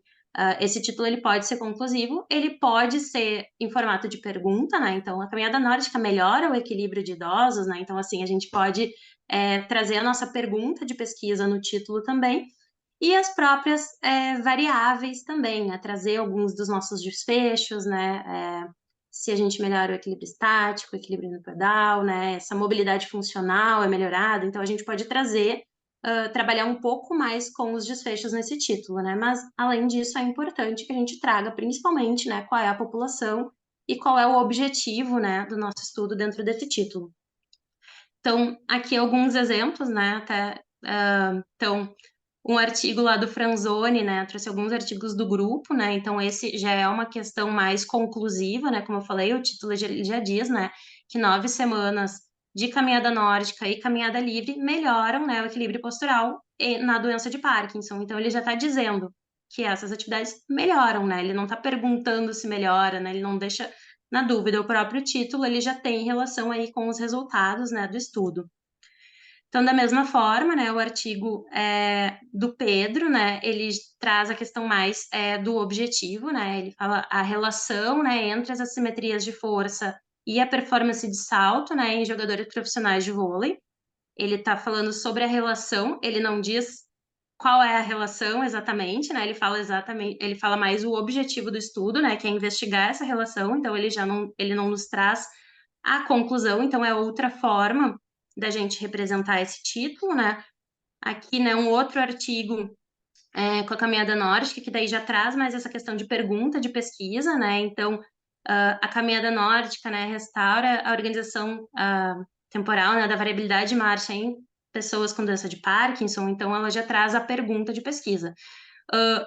esse título ele pode ser conclusivo, ele pode ser em formato de pergunta, né? Então, a caminhada nórdica melhora o equilíbrio de idosos, né? Então, assim, a gente pode trazer a nossa pergunta de pesquisa no título também, e as próprias variáveis também, né? Trazer alguns dos nossos desfechos, né? Se a gente melhora o equilíbrio estático, o equilíbrio no pedal, né? Essa mobilidade funcional é melhorada, então a gente pode trazer, trabalhar um pouco mais com os desfechos nesse título, né? Mas, além disso, é importante que a gente traga, principalmente, né, qual é a população e qual é o objetivo, né, do nosso estudo dentro desse título. Então, aqui alguns exemplos, né? Até, então, um artigo lá do Franzoni, né? Trouxe alguns artigos do grupo, né? Então, esse já é uma questão mais conclusiva, né? Como eu falei, o título já diz, né? Que 9 semanas de caminhada nórdica e caminhada livre melhoram, né, o equilíbrio postural na doença de Parkinson. Então, ele já está dizendo que essas atividades melhoram, né? Ele não está perguntando se melhora, né? Ele não deixa na dúvida. O próprio título, ele já tem relação aí com os resultados, né, do estudo. Então, da mesma forma, né, o artigo do Pedro, né, ele traz a questão mais do objetivo, né, ele fala a relação, né, entre as assimetrias de força e a performance de salto, né, em jogadores profissionais de vôlei. Ele está falando sobre a relação, ele não diz qual é a relação exatamente, né, ele fala mais o objetivo do estudo, né, que é investigar essa relação, então ele não nos traz a conclusão, então é outra forma da gente representar esse título, né? Aqui, né, um outro artigo com a caminhada nórdica, que daí já traz mais essa questão de pergunta, de pesquisa, né? Então, a caminhada nórdica, né, restaura a organização temporal, né, da variabilidade de marcha em pessoas com doença de Parkinson, então ela já traz a pergunta de pesquisa.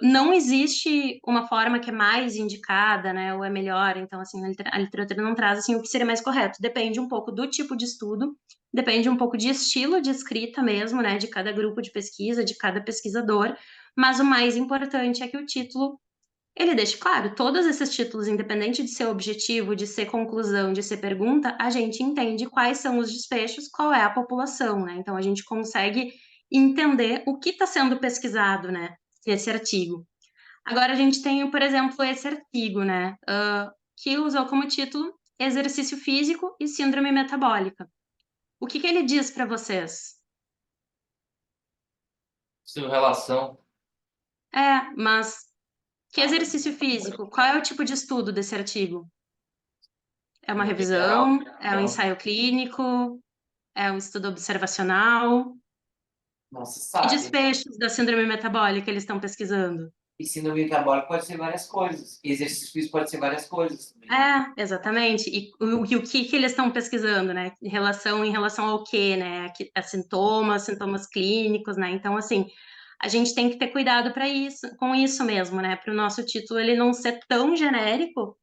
Não existe uma forma que é mais indicada, né, ou é melhor, então, assim, a literatura não traz, assim, o que seria mais correto. Depende um pouco do tipo de estudo, depende um pouco de estilo de escrita mesmo, né, de cada grupo de pesquisa, de cada pesquisador, mas o mais importante é que o título, ele deixa claro, todos esses títulos, independente de ser objetivo, de ser conclusão, de ser pergunta, a gente entende quais são os desfechos, qual é a população, né, então a gente consegue entender o que está sendo pesquisado, né, nesse artigo. Agora a gente tem, por exemplo, esse artigo, né, que usou como título Exercício Físico e Síndrome Metabólica. O que ele diz para vocês? Sua relação. Mas que exercício físico? Qual é o tipo de estudo desse artigo? É uma revisão? É um ensaio clínico? É um estudo observacional? Não se Que sabe. desfechos da síndrome metabólica eles estão pesquisando? E síndrome metabólica pode ser várias coisas. E exercício físico pode ser várias coisas também. Exatamente. E o que eles estão pesquisando, né? Em relação ao quê, né? A sintomas clínicos, né? Então, assim, a gente tem que ter cuidado com isso mesmo, né? Para o nosso título ele não ser tão genérico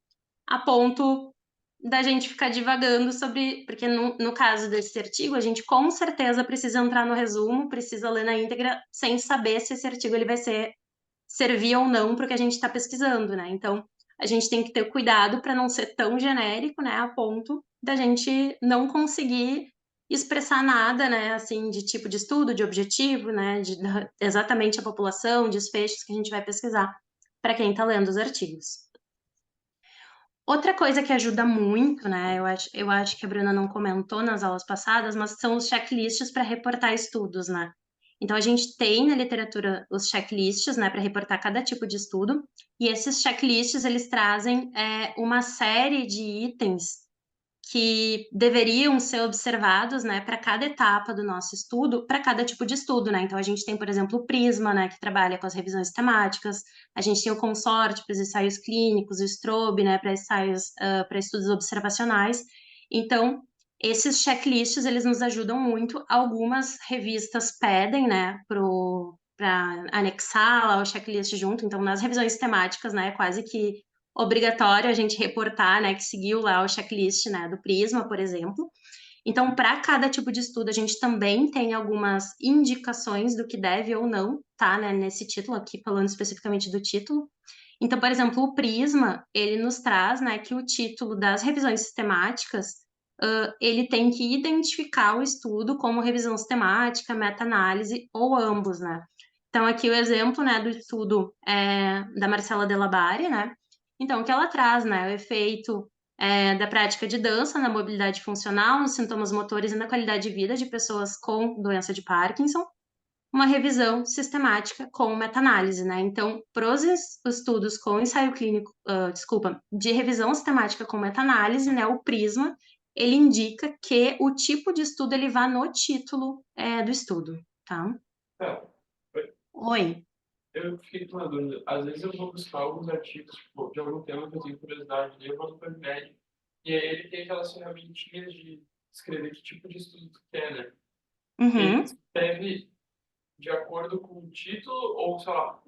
a ponto da gente ficar divagando sobre. Porque no caso desse artigo, a gente com certeza precisa entrar no resumo, precisa ler na íntegra, sem saber se esse artigo ele vai servir ou não para o que a gente está pesquisando, né? Então, a gente tem que ter cuidado para não ser tão genérico, né, a ponto da gente não conseguir expressar nada, né, assim, de tipo de estudo, de objetivo, né, de exatamente a população, desfechos que a gente vai pesquisar para quem está lendo os artigos. Outra coisa que ajuda muito, né, eu acho que a Bruna não comentou nas aulas passadas, mas são os checklists para reportar estudos, né? Então, a gente tem na literatura os checklists, né, para reportar cada tipo de estudo, e esses checklists, eles trazem uma série de itens que deveriam ser observados, né, para cada etapa do nosso estudo, para cada tipo de estudo, né? Então, a gente tem, por exemplo, o Prisma, né, que trabalha com as revisões temáticas, a gente tem o Consorte para os ensaios clínicos, o Strobe, né, para ensaios, para estudos observacionais. Então, esses checklists, eles nos ajudam muito. Algumas revistas pedem, né, para anexar lá o checklist junto. Então, nas revisões temáticas, né, é quase que obrigatório a gente reportar, né, que seguiu lá o checklist, né, do Prisma, por exemplo. Então, para cada tipo de estudo, a gente também tem algumas indicações do que deve ou não tá, né, nesse título aqui, falando especificamente do título. Então, por exemplo, o Prisma, ele nos traz, né, que o título das revisões sistemáticas, ele tem que identificar o estudo como revisão sistemática, meta-análise ou ambos, né? Então, aqui o exemplo, né, do estudo da Marcela Delabare, né? Então, o que ela traz, né, o efeito da prática de dança na mobilidade funcional, nos sintomas motores e na qualidade de vida de pessoas com doença de Parkinson, uma revisão sistemática com meta-análise, né? Então, para os estudos com ensaio clínico, de revisão sistemática com meta-análise, né, o Prisma, ele indica que o tipo de estudo ele vá no título do estudo, tá? Oi. Eu fiquei com uma dúvida. Às vezes eu vou buscar alguns artigos tipo, de algum tema que eu tenho curiosidade de ler, eu vou no PubMed, e aí ele tem aquelas ferramentinhas de escrever que tipo de estudo tu quer, né? Ele escreve de acordo com o título, ou, sei lá,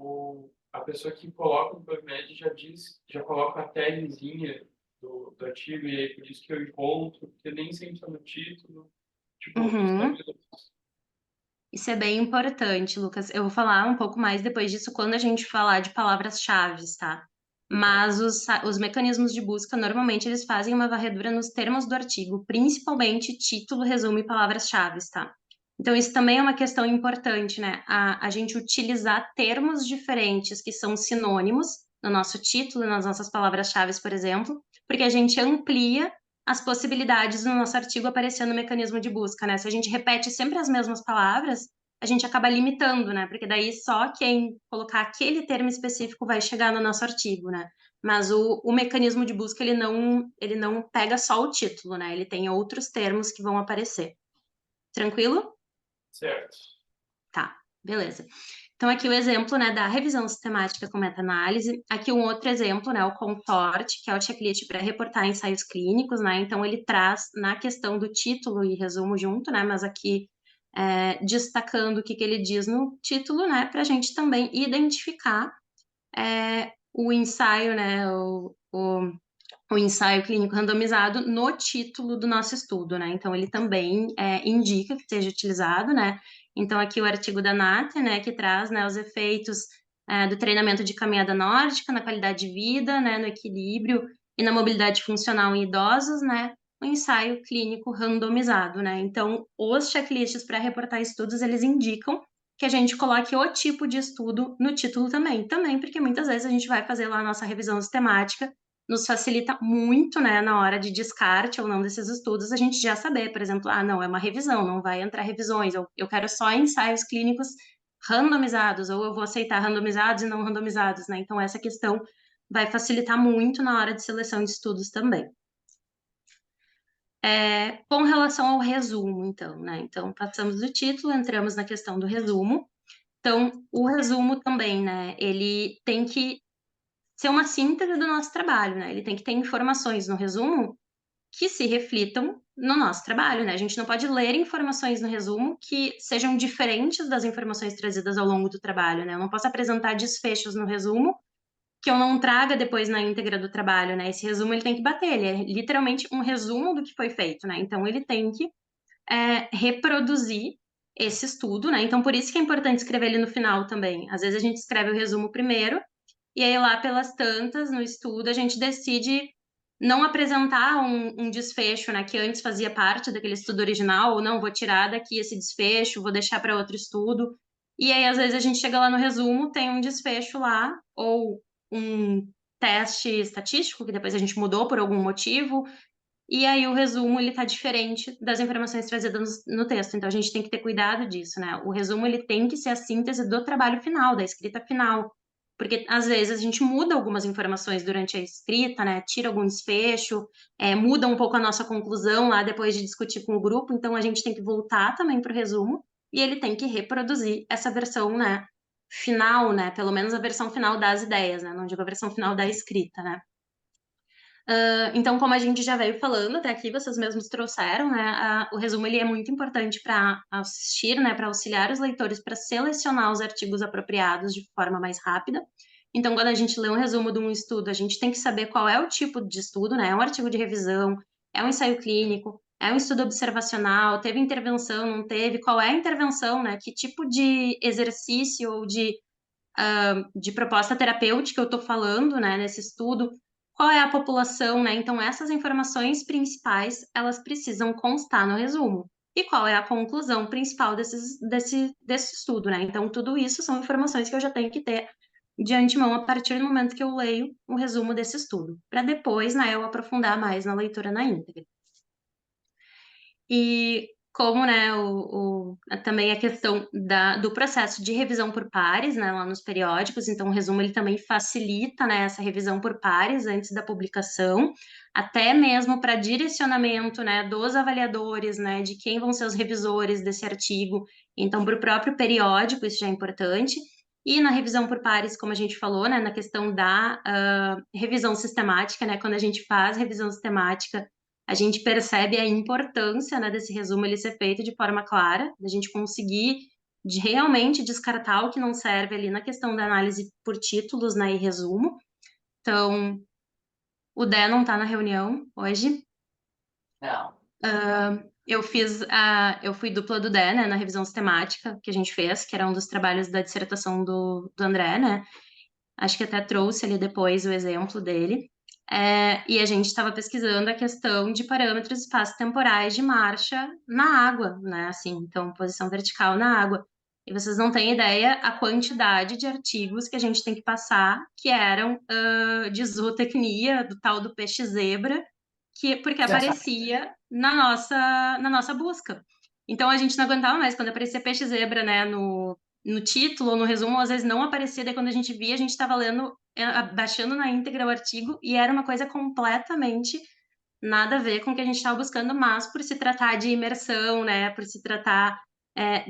a pessoa que coloca no PubMed já coloca a tagzinha do artigo, e aí por isso que eu encontro, porque nem sempre está no título. Tipo, Isso é bem importante, Lucas. Eu vou falar um pouco mais depois disso quando a gente falar de palavras-chave, tá? Mas os mecanismos de busca, normalmente, eles fazem uma varredura nos termos do artigo, principalmente título, resumo e palavras-chave, tá? Então, isso também é uma questão importante, né? A gente utilizar termos diferentes que são sinônimos no nosso título, nas nossas palavras-chave, por exemplo, porque a gente amplia as possibilidades no nosso artigo aparecendo no mecanismo de busca, né? Se a gente repete sempre as mesmas palavras, a gente acaba limitando, né? Porque daí só quem colocar aquele termo específico vai chegar no nosso artigo, né? Mas o mecanismo de busca, ele não pega só o título, né? Ele tem outros termos que vão aparecer. Tranquilo? Certo. Tá, beleza. Então, aqui o exemplo, né, da revisão sistemática com meta-análise. Aqui um outro exemplo, né, o CONSORT, que é o checklist para reportar ensaios clínicos, né? Então, ele traz na questão do título e resumo junto, né? Mas aqui destacando o que ele diz no título, né? Para a gente também identificar o ensaio, né? O ensaio clínico randomizado no título do nosso estudo, né? Então, ele também indica que seja utilizado, né? Então, aqui o artigo da NAT, né, que traz, né, os efeitos do treinamento de caminhada nórdica na qualidade de vida, né, no equilíbrio e na mobilidade funcional em idosos, né? O ensaio clínico randomizado, né? Então, os checklists para reportar estudos, eles indicam que a gente coloque o tipo de estudo no título também. Também porque muitas vezes a gente vai fazer lá a nossa revisão sistemática, nos facilita muito, né, na hora de descarte ou não desses estudos, a gente já saber, por exemplo, não, é uma revisão, não vai entrar revisões, eu quero só ensaios clínicos randomizados, ou eu vou aceitar randomizados e não randomizados, né? Então, essa questão vai facilitar muito na hora de seleção de estudos também. Com relação ao resumo, então, né? Então, passamos do título, entramos na questão do resumo. Então, o resumo também, né? Ele tem que ser uma síntese do nosso trabalho, né? Ele tem que ter informações no resumo que se reflitam no nosso trabalho, né? A gente não pode ler informações no resumo que sejam diferentes das informações trazidas ao longo do trabalho, né? Eu não posso apresentar desfechos no resumo que eu não traga depois na íntegra do trabalho, né? Esse resumo ele tem que bater, ele é literalmente um resumo do que foi feito, né? Então ele tem que reproduzir esse estudo, né? Então por isso que é importante escrever ele no final também. Às vezes a gente escreve o resumo primeiro e aí lá pelas tantas no estudo a gente decide não apresentar um desfecho, né, que antes fazia parte daquele estudo original, ou não, vou tirar daqui esse desfecho, vou deixar para outro estudo. E aí, às vezes, a gente chega lá no resumo, tem um desfecho lá, ou um teste estatístico, que depois a gente mudou por algum motivo, e aí o resumo, ele tá diferente das informações trazidas no texto. Então, a gente tem que ter cuidado disso, né? O resumo, ele tem que ser a síntese do trabalho final, da escrita final. Porque, às vezes, a gente muda algumas informações durante a escrita, né? Tira algum desfecho, muda um pouco a nossa conclusão lá depois de discutir com o grupo. Então, a gente tem que voltar também para o resumo e ele tem que reproduzir essa versão, né? Final, né? Pelo menos a versão final das ideias, né? Não digo a versão final da escrita, né? Então, como a gente já veio falando até aqui, vocês mesmos trouxeram, né? O resumo ele é muito importante para assistir, né? Para auxiliar os leitores para selecionar os artigos apropriados de forma mais rápida. Então, quando a gente lê um resumo de um estudo, a gente tem que saber qual é o tipo de estudo, né? É um artigo de revisão, é um ensaio clínico, é um estudo observacional, teve intervenção, não teve, qual é a intervenção, né? Que tipo de exercício ou de proposta terapêutica eu estou falando, né, nesse estudo, qual é a população, né? Então, essas informações principais, elas precisam constar no resumo. E qual é a conclusão principal desse estudo, né? Então, tudo isso são informações que eu já tenho que ter de antemão a partir do momento que eu leio o resumo desse estudo, para depois, né, eu aprofundar mais na leitura na íntegra. E como, né, também a questão do processo de revisão por pares, né, lá nos periódicos, então o resumo ele também facilita, né, essa revisão por pares antes da publicação, até mesmo para direcionamento, né, dos avaliadores, né, de quem vão ser os revisores desse artigo, então para o próprio periódico isso já é importante, e na revisão por pares, como a gente falou, né, na questão da revisão sistemática, né, quando a gente faz revisão sistemática, a gente percebe a importância, né, desse resumo ele ser feito de forma clara, da gente conseguir realmente descartar o que não serve ali na questão da análise por títulos, né, e resumo. Então, o Dé não está na reunião hoje. Não. Eu fui dupla do Dé, né, na revisão sistemática que a gente fez, que era um dos trabalhos da dissertação do André, né. Acho que até trouxe ali depois o exemplo dele. E a gente estava pesquisando a questão de parâmetros espaço-temporais de marcha na água, né? Assim, então, posição vertical na água. E vocês não têm ideia a quantidade de artigos que a gente tem que passar que eram de zootecnia, do tal do peixe-zebra, porque aparecia na nossa busca. Então, a gente não aguentava mais quando aparecia peixe-zebra, né, no título ou no resumo, às vezes não aparecia, daí quando a gente via, a gente estava lendo, baixando na íntegra o artigo, e era uma coisa completamente nada a ver com o que a gente estava buscando, mas por se tratar de imersão, né, por se tratar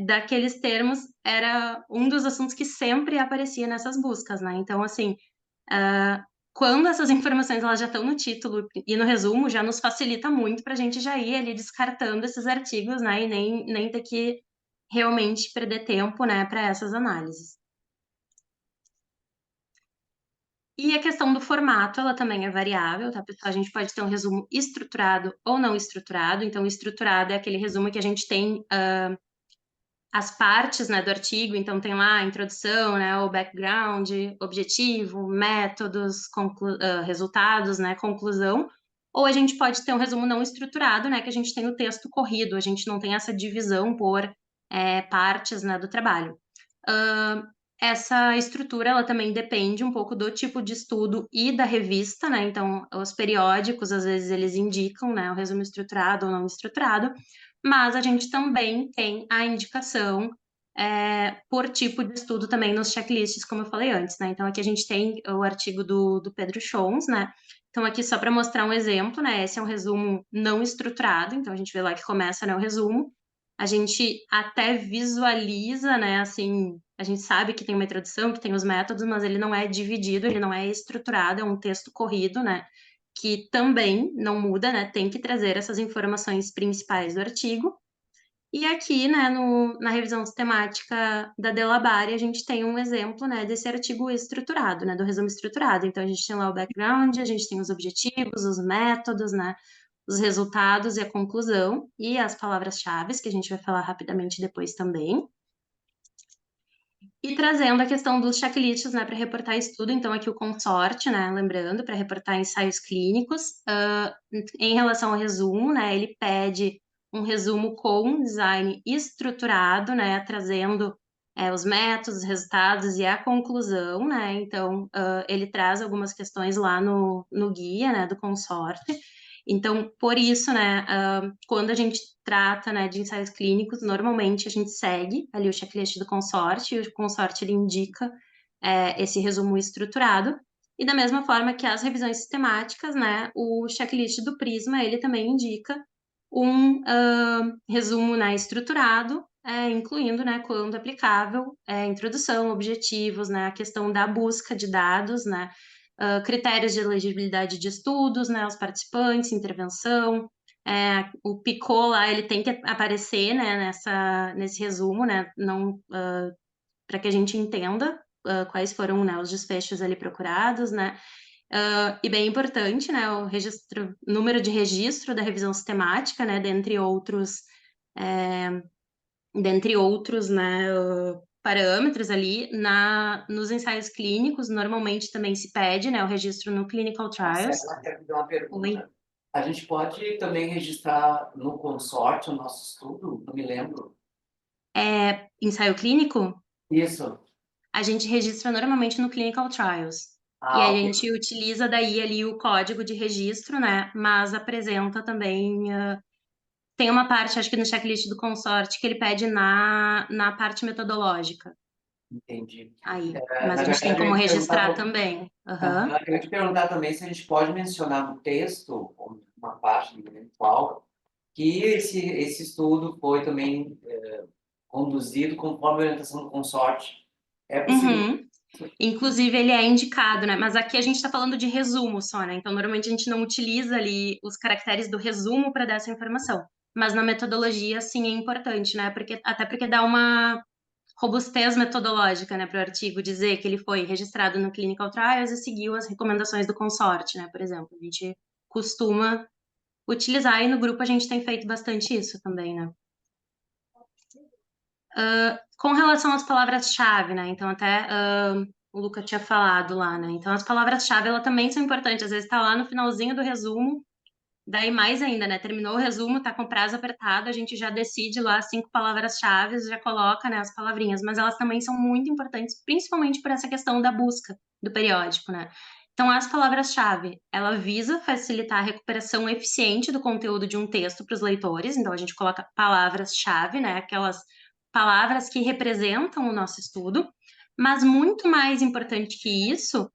daqueles termos, era um dos assuntos que sempre aparecia nessas buscas, né? Então, assim, quando essas informações elas já estão no título e no resumo, já nos facilita muito para a gente já ir ali descartando esses artigos, né, e nem ter que realmente perder tempo, né, para essas análises. E a questão do formato, ela também é variável, tá, pessoal? A gente pode ter um resumo estruturado ou não estruturado. Então, estruturado é aquele resumo que a gente tem as partes, né, do artigo. Então, tem lá a introdução, né, o background, objetivo, métodos, resultados, né, conclusão. Ou a gente pode ter um resumo não estruturado, né, que a gente tem o texto corrido. A gente não tem essa divisão por partes, né, do trabalho. Essa estrutura, ela também depende um pouco do tipo de estudo e da revista, né? Então, os periódicos, às vezes, eles indicam, né, o resumo estruturado ou não estruturado, mas a gente também tem a indicação por tipo de estudo também nos checklists, como eu falei antes, né? Então, aqui a gente tem o artigo do Pedro Schons, né? Então, aqui só para mostrar um exemplo, né? Esse é um resumo não estruturado, então a gente vê lá que começa, né, o resumo. A gente até visualiza, né, assim, a gente sabe que tem uma introdução, que tem os métodos, mas ele não é dividido, ele não é estruturado, é um texto corrido, né, que também não muda, né, tem que trazer essas informações principais do artigo. E aqui, né, na revisão sistemática da Delabare, a gente tem um exemplo, né, desse artigo estruturado, né, do resumo estruturado. Então, a gente tem lá o background, a gente tem os objetivos, os métodos, né, os resultados e a conclusão, e as palavras-chave, que a gente vai falar rapidamente depois também. E trazendo a questão dos checklists, né, para reportar estudo, então aqui o consorte, né, lembrando, para reportar ensaios clínicos. Em relação ao resumo, né, ele pede um resumo com design estruturado, né, trazendo os métodos, os resultados e a conclusão, né, então ele traz algumas questões lá no guia, né, do consorte. Então, por isso, né, quando a gente trata, né, de ensaios clínicos, normalmente a gente segue ali o checklist do consórcio, e o consórcio ele indica esse resumo estruturado. E da mesma forma que as revisões sistemáticas, né, o checklist do Prisma, ele também indica um resumo, né, estruturado, incluindo, né, quando aplicável, introdução, objetivos, né, a questão da busca de dados, né, critérios de elegibilidade de estudos, né, os participantes, intervenção, o PICO lá, ele tem que aparecer, né, nesse resumo, né, não, para que a gente entenda quais foram, né, os desfechos ali procurados, né, e bem importante, né, o número de registro da revisão sistemática, né, dentre outros, né, parâmetros ali, nos ensaios clínicos, normalmente também se pede, né, o registro no Clinical Trials. Marcela, quero te dar uma pergunta. Oi. A gente pode também registrar no consórcio o nosso estudo? Não me lembro. Ensaio clínico? Isso. A gente registra normalmente no Clinical Trials. E Ah, a ok. gente utiliza daí ali o código de registro, né? Mas apresenta também. Tem uma parte, acho que no checklist do consórcio, que ele pede na parte metodológica. Entendi. Aí. Na Mas a gente tem verdade, eu como ia te registrar perguntar também. Aham. Eu ia te perguntar também se a gente pode mencionar no texto, ou uma parte, não lembro qual, que esse estudo foi também conduzido conforme a orientação do consórcio. É possível? Uhum. Inclusive, ele é indicado, né? Mas aqui a gente está falando de resumo só, né? Então, normalmente a gente não utiliza ali os caracteres do resumo para dar essa informação. Mas na metodologia, sim, é importante, né? Até porque dá uma robustez metodológica, né, para o artigo dizer que ele foi registrado no Clinical Trials e seguiu as recomendações do consórcio, né? Por exemplo, a gente costuma utilizar e no grupo a gente tem feito bastante isso também, né? Com relação às palavras-chave, né? Então, até o Luca tinha falado lá, né? Então, as palavras-chave, elas também são importantes. Às vezes tá lá no finalzinho do resumo, daí mais ainda, né? Terminou o resumo, tá com prazo apertado, a gente já decide lá 5 palavras-chave, já coloca, né, as palavrinhas. Mas elas também são muito importantes, principalmente por essa questão da busca do periódico, né? Então, as palavras-chave, ela visa facilitar a recuperação eficiente do conteúdo de um texto para os leitores. Então, a gente coloca palavras-chave, né? Aquelas palavras que representam o nosso estudo. Mas muito mais importante que isso,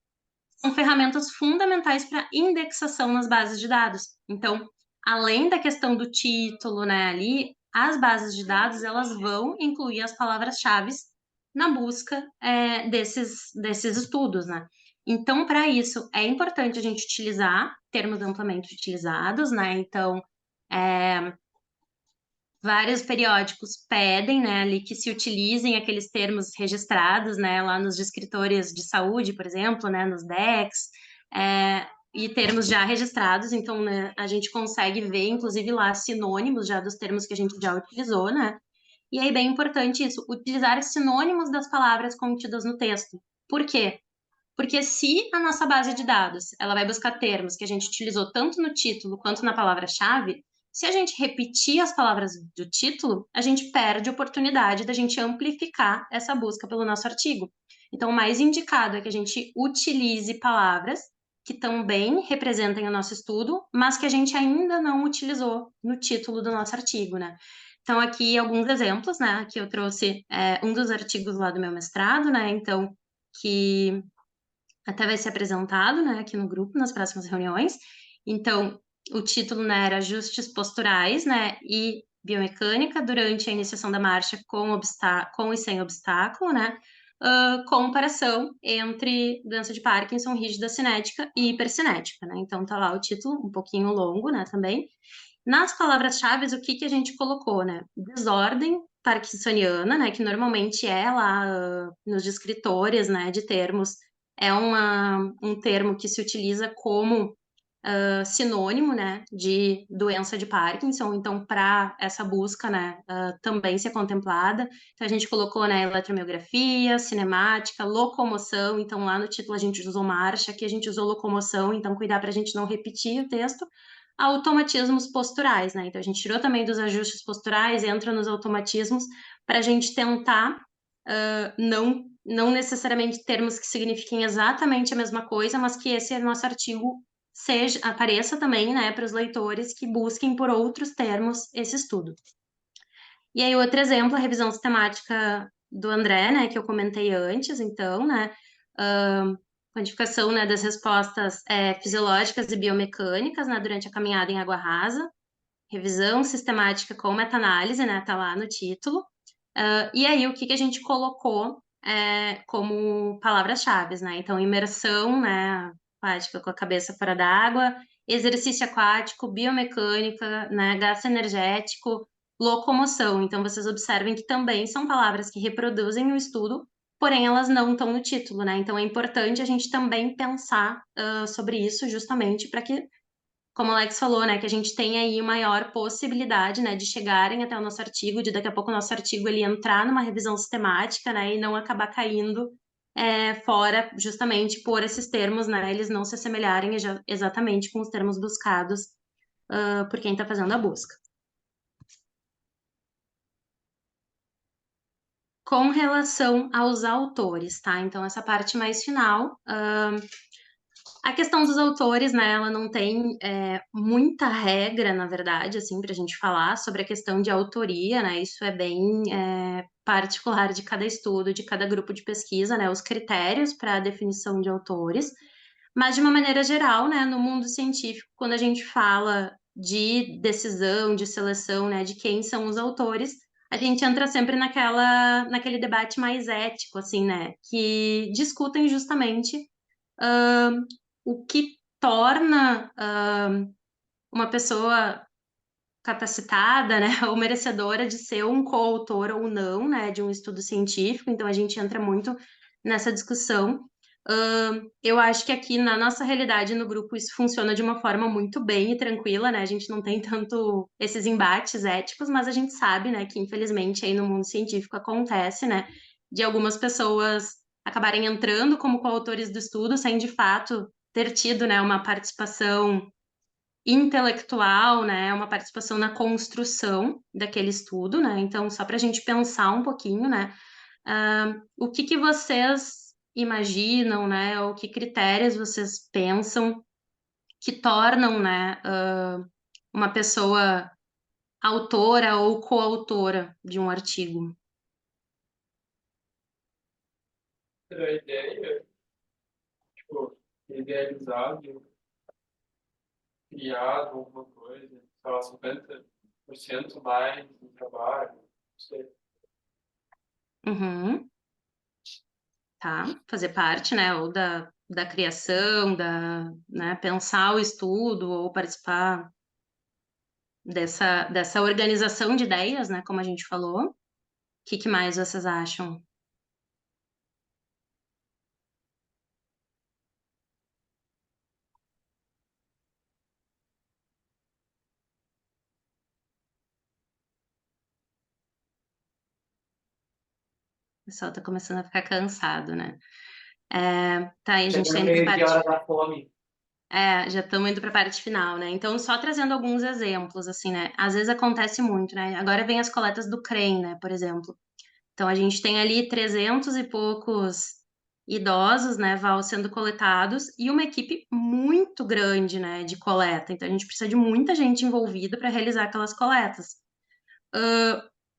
são ferramentas fundamentais para indexação nas bases de dados. Então, além da questão do título, né, ali, as bases de dados, elas vão incluir as palavras-chave na busca desses estudos, né? Então, para isso, é importante a gente utilizar termos amplamente utilizados, né? Então, vários periódicos pedem, né, ali que se utilizem aqueles termos registrados, né, lá nos descritores de saúde, por exemplo, né, nos DECs, e termos já registrados, então, né, a gente consegue ver, inclusive, lá sinônimos já dos termos que a gente já utilizou, né, e aí bem importante isso, utilizar sinônimos das palavras contidas no texto. Por quê? Porque se a nossa base de dados, ela vai buscar termos que a gente utilizou tanto no título quanto na palavra-chave, se a gente repetir as palavras do título, a gente perde a oportunidade da gente amplificar essa busca pelo nosso artigo. Então, o mais indicado é que a gente utilize palavras que também representem o nosso estudo, mas que a gente ainda não utilizou no título do nosso artigo, né? Então, aqui alguns exemplos, né? Aqui eu trouxe um dos artigos lá do meu mestrado, né? Então, que até vai ser apresentado, né, aqui no grupo, nas próximas reuniões. Então, o título, né, era Ajustes Posturais, né, e Biomecânica durante a iniciação da marcha com e sem obstáculo, né, comparação entre doença de Parkinson rígida cinética e hipercinética, né, então tá lá o título, um pouquinho longo, né, também. Nas palavras-chave, o que a gente colocou, né, desordem parkinsoniana, né, que normalmente é lá nos descritores, né, de termos, é um termo que se utiliza como sinônimo, né, de doença de Parkinson. Então, para essa busca, né, também ser contemplada, então a gente colocou, né, eletromiografia, cinemática, locomoção. Então, lá no título a gente usou marcha, aqui a gente usou locomoção. Então, cuidar para a gente não repetir o texto. Automatismos posturais, né? Então, a gente tirou também dos ajustes posturais, entra nos automatismos, para a gente tentar não necessariamente termos que signifiquem exatamente a mesma coisa, mas que esse nosso artigo apareça também, né, para os leitores que busquem por outros termos esse estudo. E aí, outro exemplo, a revisão sistemática do André, né, que eu comentei antes, então, né, quantificação, né, das respostas fisiológicas e biomecânicas, né, durante a caminhada em água rasa, revisão sistemática com meta-análise, né, tá lá no título. E aí, o que a gente colocou como palavras-chave, né? Então, imersão, né, aquática com a cabeça fora d'água, exercício aquático, biomecânica, né, gasto energético, locomoção. Então, vocês observem que também são palavras que reproduzem o estudo, porém elas não estão no título, né? Então, é importante a gente também pensar sobre isso, justamente para que, como o Alex falou, né, que a gente tem aí maior possibilidade, né, de chegarem até o nosso artigo, de daqui a pouco o nosso artigo ele entrar numa revisão sistemática, né, e não acabar caindo fora, justamente por esses termos, né, eles não se assemelharem exatamente com os termos buscados por quem está fazendo a busca. Com relação aos autores, tá? Então, essa parte mais final, a questão dos autores, né, ela não tem muita regra, na verdade, assim, para a gente falar sobre a questão de autoria, né, isso é bem particular de cada estudo, de cada grupo de pesquisa, né, os critérios para a definição de autores, mas de uma maneira geral, né, no mundo científico, quando a gente fala de decisão, de seleção, né, de quem são os autores, a gente entra sempre naquele debate mais ético, assim, né, que discutem justamente o que torna uma pessoa capacitada, né, ou merecedora de ser um coautor ou não, né, de um estudo científico. Então, a gente entra muito nessa discussão. Eu acho que aqui na nossa realidade no grupo isso funciona de uma forma muito bem e tranquila, né? A gente não tem tanto esses embates éticos, mas a gente sabe, né, que infelizmente aí no mundo científico acontece, né, de algumas pessoas acabarem entrando como coautores do estudo, sem de fato ter tido, né, uma participação intelectual, né, uma participação na construção daquele estudo, né? Então, só para a gente pensar um pouquinho, né, o que vocês imaginam, né, ou que critérios vocês pensam que tornam, né, uma pessoa autora ou coautora de um artigo? A ideia, tipo, idealizado, criado alguma coisa, sei lá, 50% mais do trabalho, não sei. Uhum. Tá, fazer parte, né, ou da criação, né, pensar o estudo ou participar dessa organização de ideias, né, como a gente falou. O que mais vocês acham? O pessoal tá começando a ficar cansado, né? Tá, e a gente tá Chegando indo pra meio de hora parte... da fome. Já estamos indo para a parte final, né? Então, só trazendo alguns exemplos, assim, né? Às vezes acontece muito, né? Agora vem as coletas do CREM, né? Por exemplo. Então, a gente tem ali 300 e poucos idosos, né, Val, sendo coletados, e uma equipe muito grande, né, de coleta. Então, a gente precisa de muita gente envolvida para realizar aquelas coletas.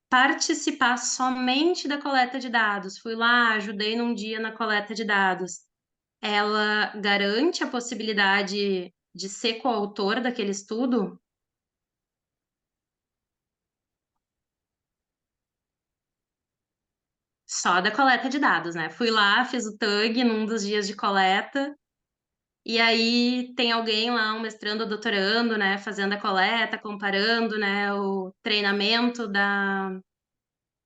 Participar somente da coleta de dados. Fui lá, ajudei num dia na coleta de dados. Ela garante a possibilidade de ser coautor daquele estudo? Só da coleta de dados, né? Fui lá, fiz o tag num dos dias de coleta, e aí tem alguém lá, um mestrando ou doutorando, né, fazendo a coleta, comparando, né, o treinamento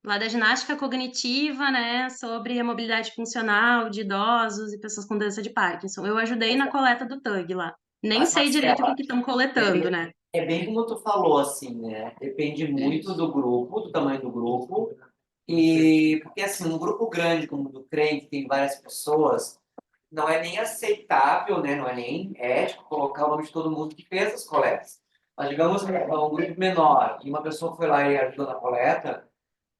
lá da ginástica cognitiva, né, sobre a mobilidade funcional de idosos e pessoas com doença de Parkinson. Eu ajudei na coleta do tag lá. Nem Mas, sei direito o Marcela, que estão coletando, né? é bem como tu falou, assim, né? Depende muito do grupo, do tamanho do grupo. E porque, assim, um grupo grande como o do CREM, que tem várias pessoas, não é nem aceitável, né? Não é nem ético colocar o nome de todo mundo que fez as coletas. Mas, digamos, um grupo menor e uma pessoa foi lá e ajudou na coleta,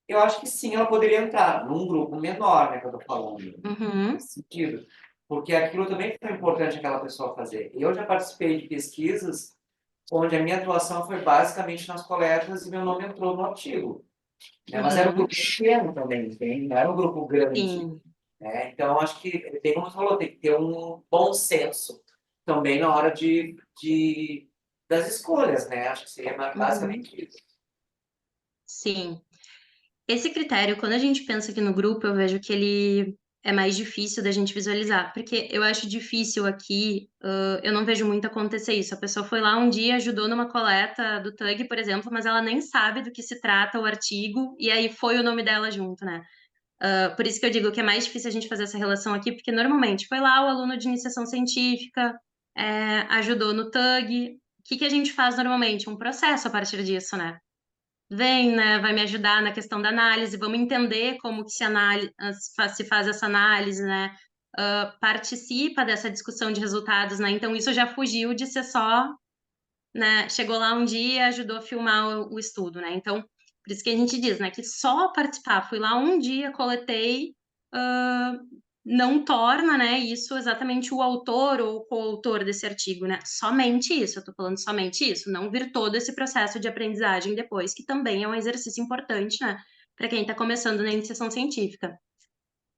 eu acho que sim, ela poderia entrar num grupo menor, né, que eu tô falando, Uhum, nesse sentido. Porque aquilo também foi importante aquela pessoa fazer. Eu já participei de pesquisas onde a minha atuação foi basicamente nas coletas e meu nome entrou no artigo. Né? Mas era um uhum, grupo pequeno também, entende? Não era um grupo grande. sim. Né? Então, acho que, bem como você falou, tem que ter um bom senso também na hora das escolhas, né? Acho que seria Uhum, basicamente isso. sim. Esse critério, quando a gente pensa aqui no grupo, eu vejo que ele é mais difícil da gente visualizar, porque eu acho difícil aqui, eu não vejo muito acontecer isso. A pessoa foi lá um dia, ajudou numa coleta do TUG, por exemplo, mas ela nem sabe do que se trata o artigo, e aí foi o nome dela junto, né? Por isso que eu digo que é mais difícil a gente fazer essa relação aqui, porque normalmente foi lá o aluno de iniciação científica, ajudou no TUG. O que a gente faz normalmente? Um processo a partir disso, né? Vem, né, vai me ajudar na questão da análise, vamos entender como que se faz essa análise, né? Participa dessa discussão de resultados, né? Então isso já fugiu de ser só, né? Chegou lá um dia, ajudou a filmar o estudo, né? Então, por isso que a gente diz, né, que só participar, fui lá um dia, coletei, não torna, né, isso exatamente o autor ou o coautor desse artigo, né? Somente isso, eu tô falando somente isso, não vir todo esse processo de aprendizagem depois, que também é um exercício importante, né, para quem está começando na iniciação científica.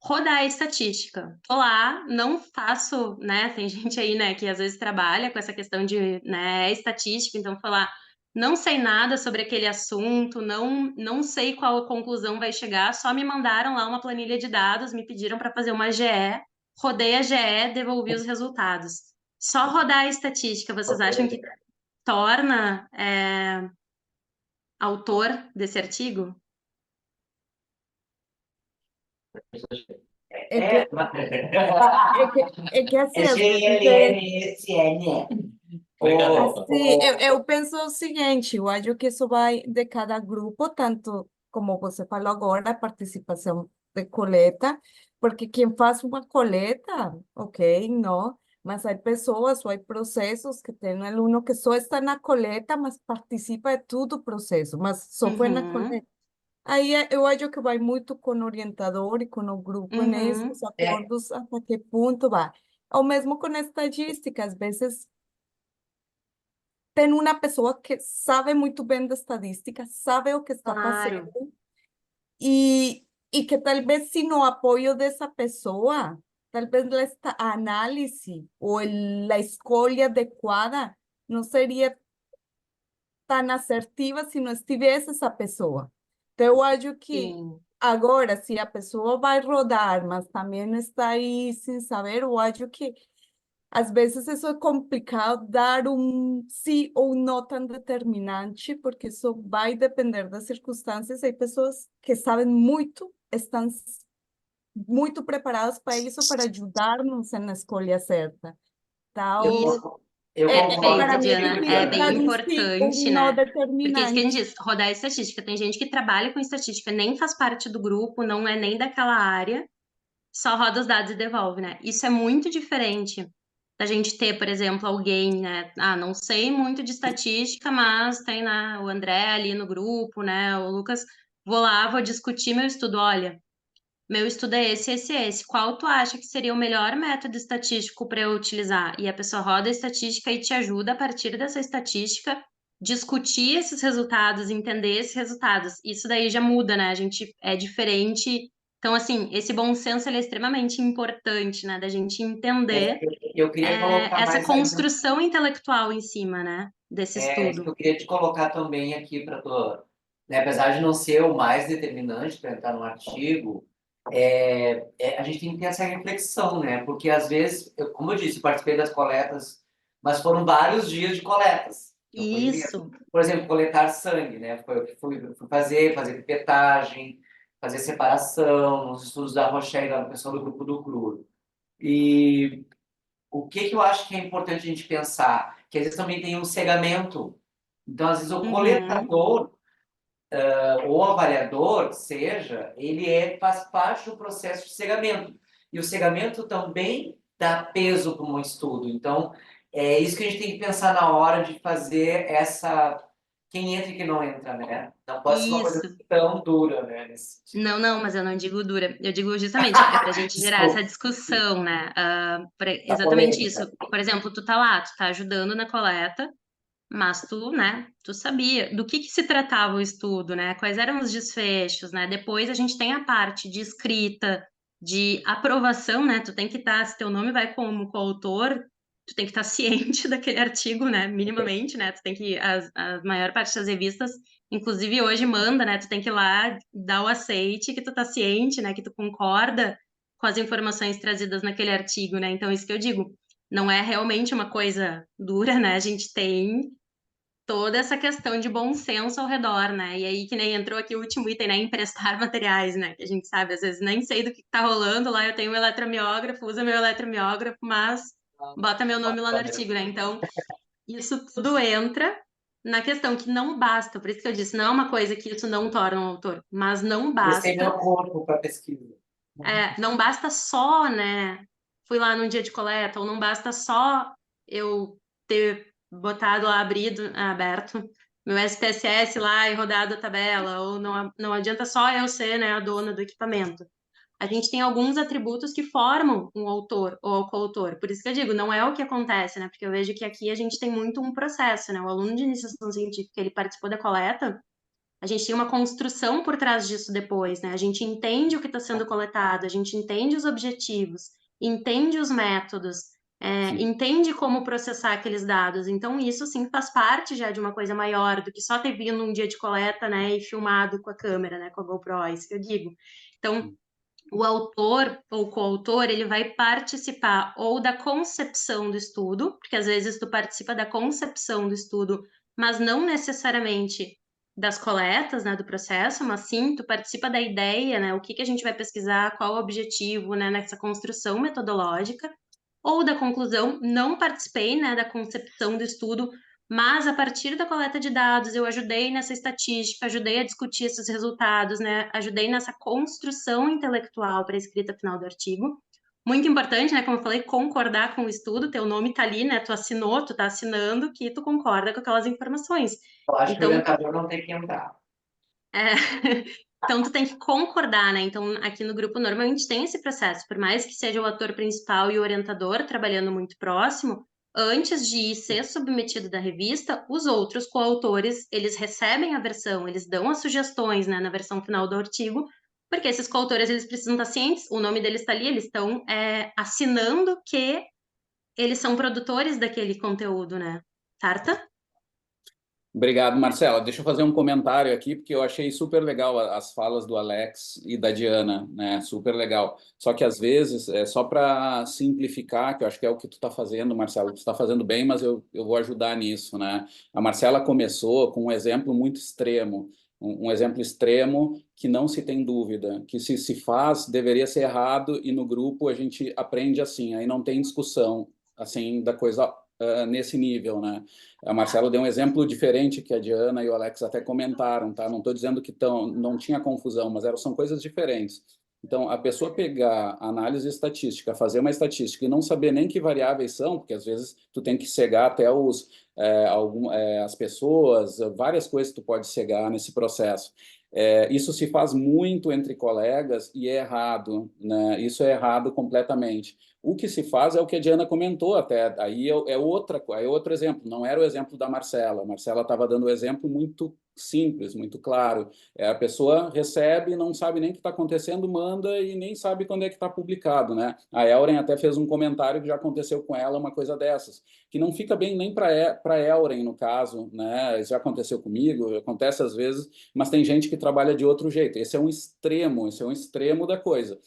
Rodar a estatística. Tô lá, não faço, né? Tem gente aí, né, que às vezes trabalha com essa questão de, né, estatística, então falar, não sei nada sobre aquele assunto, não sei qual a conclusão vai chegar, só me mandaram lá uma planilha de dados, me pediram para fazer uma GE, rodei a GE, devolvi os resultados. Só rodar a estatística, vocês acham que torna autor desse artigo? É que, é que assim, às vezes GLMSN. assim, eu penso o seguinte, eu acho que isso vai de cada grupo, tanto como você falou agora, a participação de coleta, porque quem faz uma coleta, ok, não, mas há pessoas ou há processos que tem aluno que só está na coleta, mas participa de todo o processo, mas só foi na Uhum, coleta. Aí eu acho que vai muito com o orientador e com o grupo uhum. nesses acordos, até que ponto vai. Ou mesmo com a estatística, às vezes tem uma pessoa que sabe muito bem da estadística, sabe o que está Claro. fazendo, e que talvez sem o apoio dessa pessoa, talvez a análise ou a escolha adequada não seria tão assertiva se não estivesse essa pessoa. Então, eu acho que Sim. agora, se a pessoa vai rodar, mas também está aí sem saber, eu acho que às vezes isso é complicado dar um sim ou não tão determinante, porque isso vai depender das circunstâncias. Hay pessoas que sabem muito, estão muito preparadas para isso, para ajudar-nos na escolha certa. Isso. Então, Eu Perfeito, para concordo mim é Diana. que É difícil bem dar um sim ou importante, um não né? Porque é isso que a gente determinante. diz, rodar estatística. Tem gente que trabalha com estatística, nem faz parte do grupo, não é nem daquela área, só roda os dados e devolve, né? Isso é muito diferente da gente ter, por exemplo, alguém, né? Ah, não sei muito de estatística, mas tem, né, o André ali no grupo, né? O Lucas, vou lá, vou discutir meu estudo. Olha, meu estudo é esse, esse, esse. Qual tu acha que seria o melhor método estatístico para eu utilizar? E a pessoa roda a estatística e te ajuda a partir dessa estatística discutir esses resultados, entender esses resultados. Isso daí já muda, né? A gente é diferente. Então, assim, esse bom senso ele é extremamente importante, né? Da gente entender eu queria colocar essa mais ainda. construção intelectual em cima, né? Desse É isso que estudo. eu queria te colocar também aqui para tu, né, apesar de não ser o mais determinante para entrar no artigo, a gente tem que ter essa reflexão, né? Porque às vezes, como eu disse, eu participei das coletas, mas foram vários dias de coletas. Então foi imenso. Isso. Por exemplo, coletar sangue, né? Foi o que fui fazer pipetagem, fazer separação, nos estudos da Rochelle, da pessoa do grupo do CRU. E o que eu acho que é importante a gente pensar? Que às vezes também tem um cegamento. Então, às vezes, o Uhum. coletador ou avaliador, seja, faz parte do processo de cegamento. E o cegamento também dá peso para um estudo. Então, é isso que a gente tem que pensar na hora de fazer quem entra e quem não entra, né? Não pode ser uma coisa Isso. tão dura, né? Não, não, mas eu não digo dura. Eu digo justamente, é para a gente gerar essa Desculpa, discussão, né? da Exatamente isso. polêmica. Por exemplo, tu tá lá, tu tá ajudando na coleta, mas tu, né, tu sabia do que se tratava o estudo, né? Quais eram os desfechos, né? Depois a gente tem a parte de escrita, de aprovação, né? Tu tem que estar, se teu nome vai como coautor, tu tem que estar ciente daquele artigo, né? Minimamente, né? Tu tem que, a maior parte das revistas, inclusive hoje manda, né? Tu tem que ir lá dar o aceite que tu tá ciente, né? Que tu concorda com as informações trazidas naquele artigo, né? Então, isso que eu digo, não é realmente uma coisa dura, né? A gente tem toda essa questão de bom senso ao redor, né? E aí, que nem entrou aqui o último item, né? Emprestar materiais, né? Que a gente sabe, às vezes nem sei do que tá rolando lá, eu tenho um eletromiógrafo, usa meu eletromiógrafo, mas bota meu nome lá no artigo, né? Então, isso tudo entra na questão que não basta, por isso que eu disse, não é uma coisa que isso não torna um autor, mas não Prestei meu basta, corpo para pesquisa. não basta só, né? Fui lá num dia de coleta, ou não basta só eu ter botado lá aberto meu SPSS lá e rodado a tabela, ou não adianta só eu ser, né, a dona do equipamento. A gente tem alguns atributos que formam um autor ou o coautor. Por isso que eu digo, não é o que acontece, né? Porque eu vejo que aqui a gente tem muito um processo, né? O aluno de iniciação científica, ele participou da coleta, a gente tem uma construção por trás disso depois, né? A gente entende o que está sendo coletado, a gente entende os objetivos, entende os métodos, entende como processar aqueles dados. Então, isso sim faz parte já de uma coisa maior do que só ter vindo um dia de coleta, né, e filmado com a câmera, né, com a GoPro, é isso que eu digo. Então, o autor ou coautor, ele vai participar ou da concepção do estudo, porque às vezes tu participa da concepção do estudo, mas não necessariamente das coletas, né, do processo, mas sim tu participa da ideia, né, o que a gente vai pesquisar, qual o objetivo, né, nessa construção metodológica, ou da conclusão, não participei, né, da concepção do estudo, mas a partir da coleta de dados eu ajudei nessa estatística, ajudei a discutir esses resultados, né? Ajudei nessa construção intelectual para a escrita final do artigo. Muito importante, né? Como eu falei, concordar com o estudo, teu nome tá ali, né? Tu assinou, tu tá assinando que tu concorda com aquelas informações. Eu acho que o Então, orientador não tem que entrar. é, então, tu tem que concordar, né? Então, aqui no grupo, normalmente tem esse processo, por mais que seja o ator principal e o orientador trabalhando muito próximo, antes de ser submetido da revista, os outros coautores, eles recebem a versão, eles dão as sugestões, né, na versão final do artigo, porque esses coautores, eles precisam estar cientes, o nome deles está ali, eles estão assinando que eles são produtores daquele conteúdo, né? Tarta? Obrigado, Marcela. Deixa eu fazer um comentário aqui, porque eu achei super legal as falas do Alex e da Diana, né? Super legal. Só que às vezes, só para simplificar, que eu acho que é o que tu está fazendo, Marcelo, tu está fazendo bem, mas eu vou ajudar nisso, né? A Marcela começou com um exemplo muito extremo, um exemplo extremo que não se tem dúvida, que se faz, deveria ser errado, e no grupo a gente aprende assim, aí não tem discussão, assim, da coisa nesse nível, né? A Marcela deu um exemplo diferente que a Diana e o Alex até comentaram, tá? Não estou dizendo que não tinha confusão, mas são coisas diferentes. Então, a pessoa pegar a análise estatística, fazer uma estatística e não saber nem que variáveis são, porque às vezes tu tem que cegar até as pessoas, várias coisas tu pode cegar nesse processo. Isso se faz muito entre colegas e é errado, né? Isso é errado completamente. O que se faz é o que a Diana comentou até, aí é outro exemplo, não era o exemplo da Marcela. A Marcela estava dando um exemplo muito simples, muito claro. A pessoa recebe, não sabe nem o que está acontecendo, manda e nem sabe quando é que está publicado, né? A Elren até fez um comentário que já aconteceu com ela uma coisa dessas, que não fica bem nem para Elren, no caso, né? Já aconteceu comigo, acontece às vezes, mas tem gente que trabalha de outro jeito. Esse é um extremo da coisa.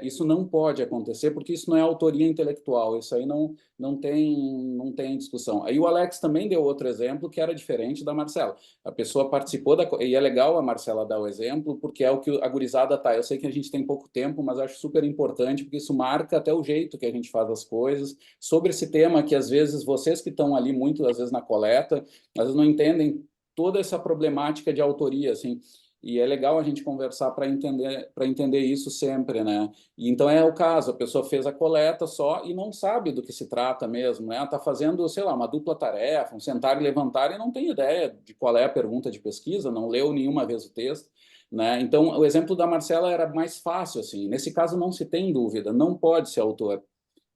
Isso não pode acontecer porque isso não é autoria intelectual, isso aí não tem discussão. Aí o Alex também deu outro exemplo que era diferente da Marcela. A pessoa participou e é legal a Marcela dar o exemplo porque é o que a gurizada tá. Eu sei que a gente tem pouco tempo, mas acho super importante porque isso marca até o jeito que a gente faz as coisas. Sobre esse tema que às vezes vocês que estão ali muito, às vezes na coleta, às vezes não entendem toda essa problemática de autoria, assim. E é legal a gente conversar para entender isso sempre, né? E então é o caso, a pessoa fez a coleta só e não sabe do que se trata mesmo, né? Está fazendo, sei lá, uma dupla tarefa, um sentar e levantar e não tem ideia de qual é a pergunta de pesquisa, não leu nenhuma vez o texto, né? Então o exemplo da Marcela era mais fácil, assim. Nesse caso não se tem dúvida, não pode ser autor,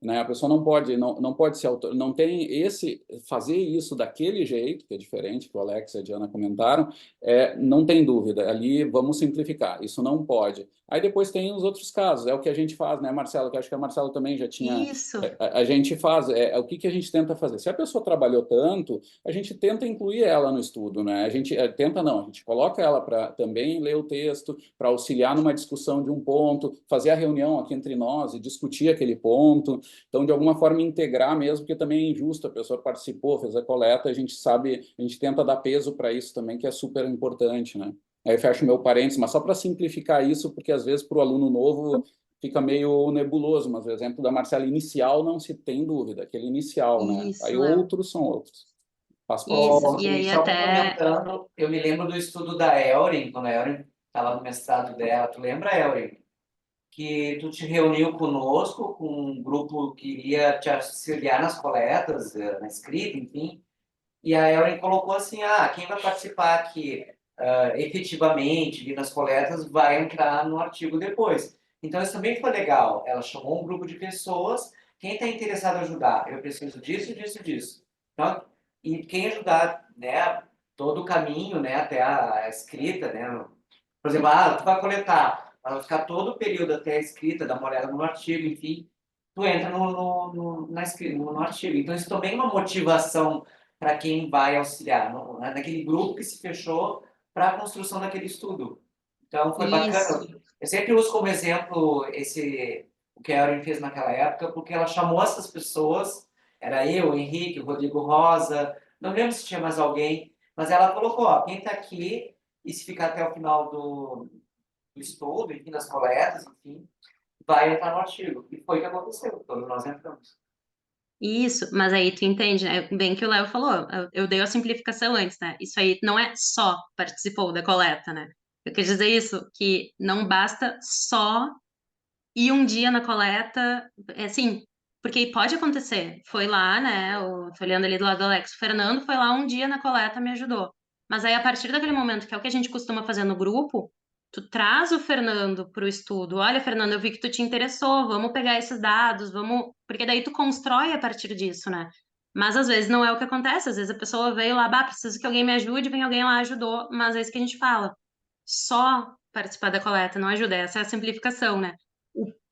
né? A pessoa não pode ser autor, não tem fazer isso daquele jeito, que é diferente, que o Alex e a Diana comentaram, não tem dúvida, ali vamos simplificar, isso não pode. Aí depois tem os outros casos, é o que a gente faz, né, Marcelo, que acho que a Marcela também já tinha, Isso. a gente faz, o que a gente tenta fazer? Se a pessoa trabalhou tanto, a gente tenta incluir ela no estudo, né, a gente tenta não, a gente coloca ela para também ler o texto, para auxiliar numa discussão de um ponto, fazer a reunião aqui entre nós e discutir aquele ponto. Então, de alguma forma, integrar mesmo, porque também é injusto, a pessoa participou, fez a coleta, a gente sabe, a gente tenta dar peso para isso também, que é super importante, né? Aí eu fecho meu parênteses, mas só para simplificar isso, porque às vezes para o aluno novo fica meio nebuloso, mas o exemplo da Marcela inicial não se tem dúvida, aquele inicial, né? Aí Isso, Léo. outros são outros. Passo para Isso, você. e aí só até... complementando, eu me lembro do estudo da Elren, quando a Elren estava no mestrado dela. Tu lembra, Elren? Que tu te reuniu conosco, com um grupo que iria te auxiliar nas coletas, na escrita, enfim. E a Elren colocou assim, quem vai participar aqui efetivamente ali nas coletas vai entrar no artigo depois. Então, isso também foi legal. Ela chamou um grupo de pessoas, quem está interessado em ajudar? Eu preciso disso, disso, disso. Então, e quem ajudar, né, todo o caminho, né, até a escrita, né? Por exemplo, tu vai coletar, vai ficar todo o período até a escrita, dar uma olhada no artigo, enfim, tu entra na escrita, no artigo. Então, isso também é uma motivação para quem vai auxiliar, naquele grupo que se fechou para a construção daquele estudo. Então, foi bacana. Isso. Eu sempre uso como exemplo o que a Erin fez naquela época, porque ela chamou essas pessoas, era eu, o Henrique, o Rodrigo Rosa, não lembro se tinha mais alguém, mas ela colocou, quem está aqui, e se ficar até o final do estudo, enfim, das coletas, enfim, vai entrar no artigo. E foi o que aconteceu, todos nós entramos. Isso, mas aí tu entende, né? Bem que o Léo falou, eu dei a simplificação antes, né? Isso aí não é só participou da coleta, né? Eu quis dizer isso, que não basta só ir um dia na coleta, é assim, porque pode acontecer. Foi lá, né? Tô olhando ali do lado do Alex, o Fernando foi lá um dia na coleta, me ajudou. Mas aí, a partir daquele momento, que é o que a gente costuma fazer no grupo, tu traz o Fernando para o estudo. Olha, Fernando, eu vi que tu te interessou, vamos pegar esses dados, vamos. Porque daí tu constrói a partir disso, né? Mas às vezes não é o que acontece, às vezes a pessoa veio lá, bah, preciso que alguém me ajude, vem alguém lá, ajudou, mas é isso que a gente fala. Só participar da coleta não ajuda, essa é a simplificação, né?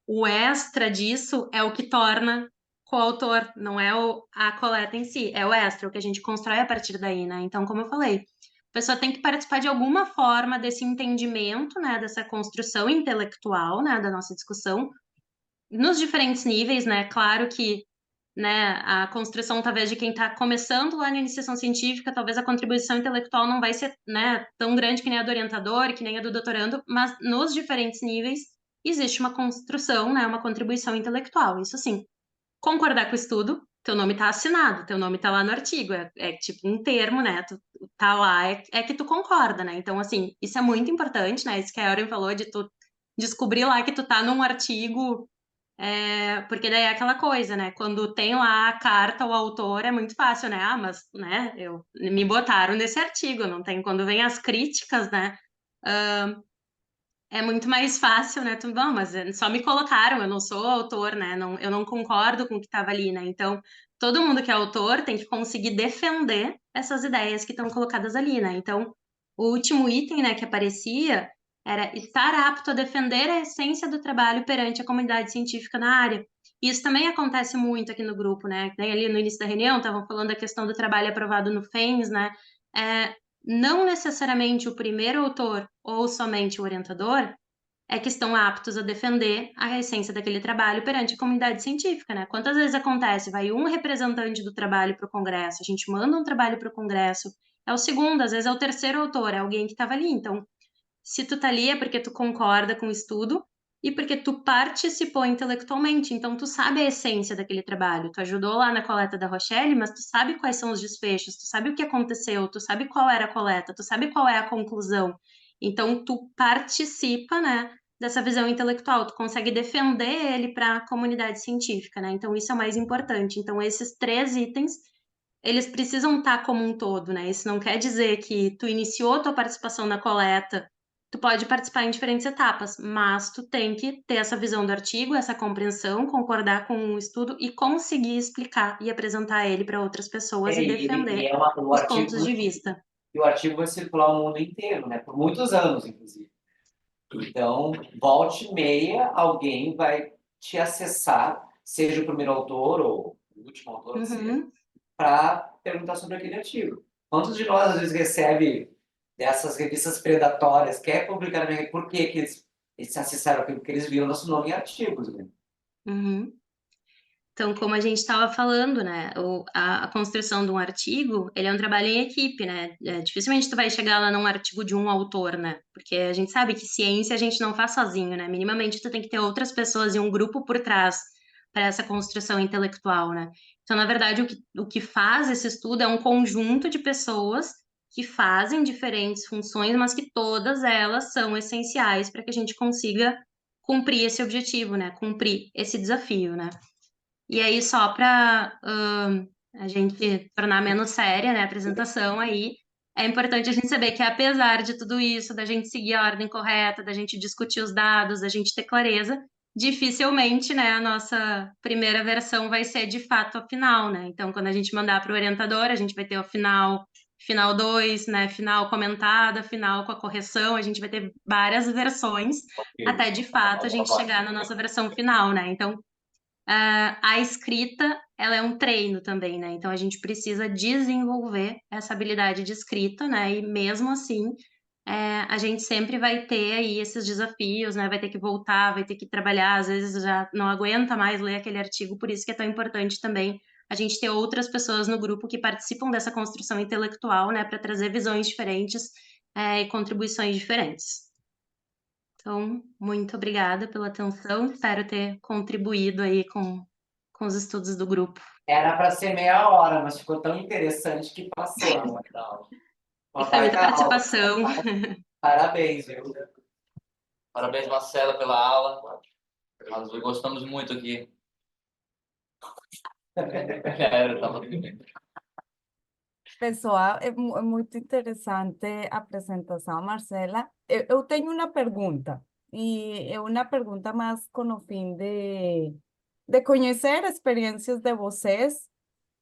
O extra disso é o que torna coautor, não é a coleta em si, é o extra, o que a gente constrói a partir daí, né? Então, como eu falei, a pessoa tem que participar de alguma forma desse entendimento, né, dessa construção intelectual, né, da nossa discussão, nos diferentes níveis, né? Claro que, né, a construção talvez de quem está começando lá na iniciação científica, talvez a contribuição intelectual não vai ser, né, tão grande que nem a do orientador, que nem a do doutorando, mas nos diferentes níveis existe uma construção, né, uma contribuição intelectual. Isso sim, concordar com o estudo, teu nome está assinado, teu nome está lá no artigo, é tipo um termo, né, tu tá lá, é que tu concorda, né, então assim, isso é muito importante, né, isso que a Erin falou de tu descobrir lá que tu tá num artigo, porque daí é aquela coisa, né, quando tem lá a carta ao autor, é muito fácil, né, ah, mas, né, me botaram nesse artigo, não tem, quando vem as críticas, né, é muito mais fácil, né? Tu, bom, mas só me colocaram, eu não sou autor, né? Não, eu não concordo com o que estava ali, né? Então, todo mundo que é autor tem que conseguir defender essas ideias que estão colocadas ali, né? Então, o último item, né, que aparecia era estar apto a defender a essência do trabalho perante a comunidade científica na área. Isso também acontece muito aqui no grupo, né? Nem ali no início da reunião estavam falando da questão do trabalho aprovado no FENS, né? Não necessariamente o primeiro autor ou somente o orientador é que estão aptos a defender a essência daquele trabalho perante a comunidade científica, né? Quantas vezes acontece? Vai um representante do trabalho para o congresso, a gente manda um trabalho para o congresso, é o segundo, às vezes é o terceiro autor, é alguém que estava ali. Então, se tu tá ali é porque tu concorda com o estudo e porque tu participou intelectualmente, então tu sabe a essência daquele trabalho. Tu ajudou lá na coleta da Rochelle, mas tu sabe quais são os desfechos, tu sabe o que aconteceu, tu sabe qual era a coleta, tu sabe qual é a conclusão. Então tu participa, né, dessa visão intelectual, tu consegue defender ele para a comunidade científica, né? Então isso é o mais importante. Então esses 3 itens eles precisam estar como um todo, né? Isso não quer dizer que tu iniciou tua participação na coleta, tu pode participar em diferentes etapas, mas tu tem que ter essa visão do artigo, essa compreensão, concordar com o estudo e conseguir explicar e apresentar ele para outras pessoas e defender O os artigo, pontos de vista. e o artigo vai circular o mundo inteiro, né? Por muitos anos, inclusive. Então, volte e meia, alguém vai te acessar, seja o primeiro autor ou o último autor, para perguntar sobre aquele artigo. Quantos de nós, às vezes, recebe dessas revistas predatórias, quer publicar, por que eles acessaram aquilo? Porque eles viram nosso nome em artigos, né? Então, como a gente estava falando, né, a construção de um artigo, ele é um trabalho em equipe, né? Dificilmente tu vai chegar lá num artigo de um autor, né? Porque a gente sabe que ciência a gente não faz sozinho, né? Minimamente tu tem que ter outras pessoas e um grupo por trás para essa construção intelectual, né? Então, na verdade, o que faz esse estudo é um conjunto de pessoas que fazem diferentes funções, mas que todas elas são essenciais para que a gente consiga cumprir esse objetivo, né? Cumprir esse desafio, né? E aí, só para a gente tornar menos séria, né, a apresentação aí, é importante a gente saber que, apesar de tudo isso, da gente seguir a ordem correta, da gente discutir os dados, da gente ter clareza, dificilmente, né, a nossa primeira versão vai ser de fato a final, né? Então, quando a gente mandar para o orientador, a gente vai ter o final 2, né, final comentada, final com a correção, a gente vai ter várias versões, até de fato a gente chegar na nossa versão final, né? Então, a escrita, ela é um treino também, né? Então, a gente precisa desenvolver essa habilidade de escrita, né? E mesmo assim, a gente sempre vai ter aí esses desafios, né? Vai ter que voltar, vai ter que trabalhar, às vezes já não aguenta mais ler aquele artigo, por isso que é tão importante também a gente ter outras pessoas no grupo que participam dessa construção intelectual, né? Para trazer visões diferentes, e contribuições diferentes. Então, muito obrigada pela atenção. Espero ter contribuído aí com os estudos do grupo. Era para ser meia hora, mas ficou tão interessante que passou a hora da aula. E foi muita baita aula. participação. Parabéns, viu? Parabéns, Marcela, pela aula. Nós gostamos muito aqui. Eu tava... Pessoal, é muito interessante a apresentação, Marcela. Eu tenho uma pergunta, e é uma pergunta mais com o fim de conhecer experiências de vocês,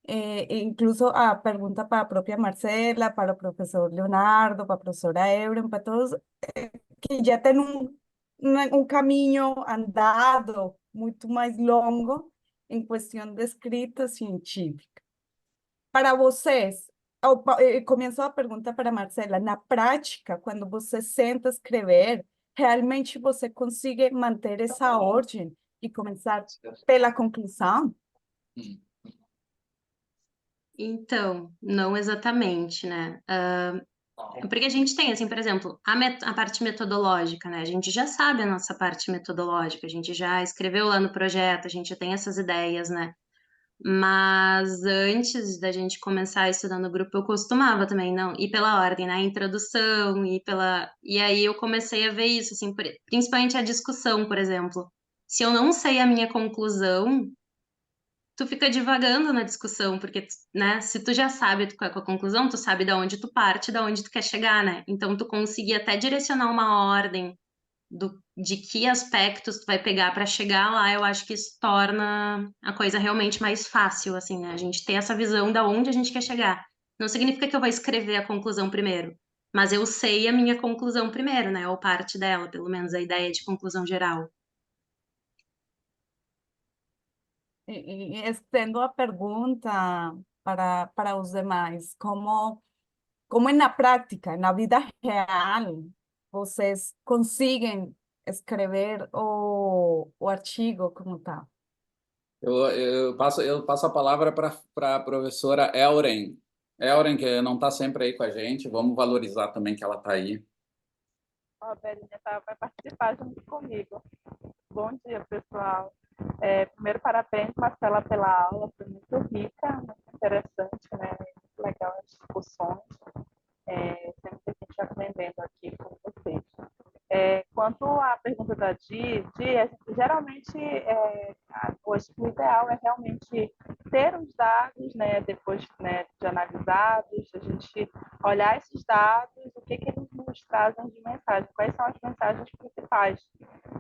e incluso a pergunta para a própria Marcela, para o professor Leonardo, para a professora Euren, para todos que já têm um caminho andado muito mais longo em questão de escrita científica. Para vocês, começou a pergunta para a Marcela, na prática, quando você senta a escrever, realmente você consegue manter essa ordem e começar pela conclusão? Então, não exatamente, né? Porque a gente tem, assim, por exemplo, a parte metodológica, né? A gente já sabe a nossa parte metodológica, a gente já escreveu lá no projeto, a gente já tem essas ideias, né? Mas antes da gente começar a estudar no grupo, eu costumava também não ir pela ordem, né? Introdução, e aí eu comecei a ver isso, assim, principalmente a discussão, por exemplo. Se eu não sei a minha conclusão, tu fica divagando na discussão, porque, né, se tu já sabe qual é a conclusão, tu sabe da onde tu parte, da onde tu quer chegar, né? Então tu conseguir até direcionar uma ordem de que aspectos tu vai pegar para chegar lá, eu acho que isso torna a coisa realmente mais fácil, assim, né? A gente ter essa visão da onde a gente quer chegar. Não significa que eu vou escrever a conclusão primeiro, mas eu sei a minha conclusão primeiro, né? Ou parte dela, pelo menos a ideia de conclusão geral. E estendo a pergunta para os demais, como na prática, na vida real, vocês conseguem escrever o artigo como tal? Eu passo a palavra para a professora Elren. Elren, que não está sempre aí com a gente, vamos valorizar também que ela está aí. A Belinha vai participar junto comigo. Bom dia, pessoal. Primeiro, parabéns, Marcela, pela aula. Foi muito rica, muito interessante, né? Muito legal as discussões. Sempre a gente aprendendo aqui com vocês. Quanto à pergunta da Di, geralmente o ideal é realmente ter os dados, né, depois, né, de analisados, a gente olhar esses dados, o que eles nos trazem de mensagem, quais são as mensagens principais.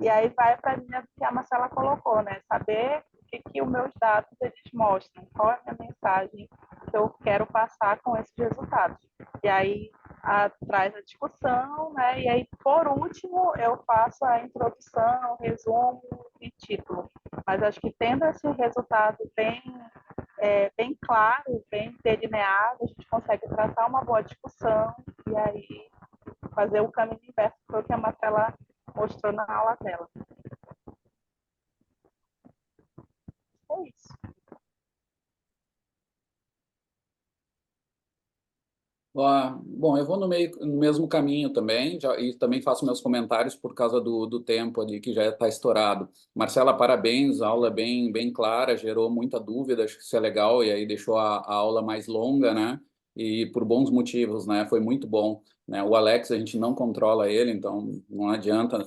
E aí vai para a linha que a Marcela colocou, né, saber o que os meus dados eles mostram, qual é a minha mensagem que eu quero passar com esses resultados. E aí traz a discussão, né? E aí, por último, eu faço a introdução, resumo e título. Mas acho que tendo esse resultado bem claro, bem delineado, a gente consegue traçar uma boa discussão e aí fazer o caminho inverso, que foi o que a Marcela mostrou na aula dela. É isso. Bom, eu vou no mesmo caminho também, e também faço meus comentários por causa do tempo ali que já está estourado. Marcela, parabéns, aula bem clara, gerou muita dúvida, acho que isso é legal, e aí deixou a aula mais longa, né? E por bons motivos, né? Foi muito bom, né? O Alex, a gente não controla ele, então não adianta.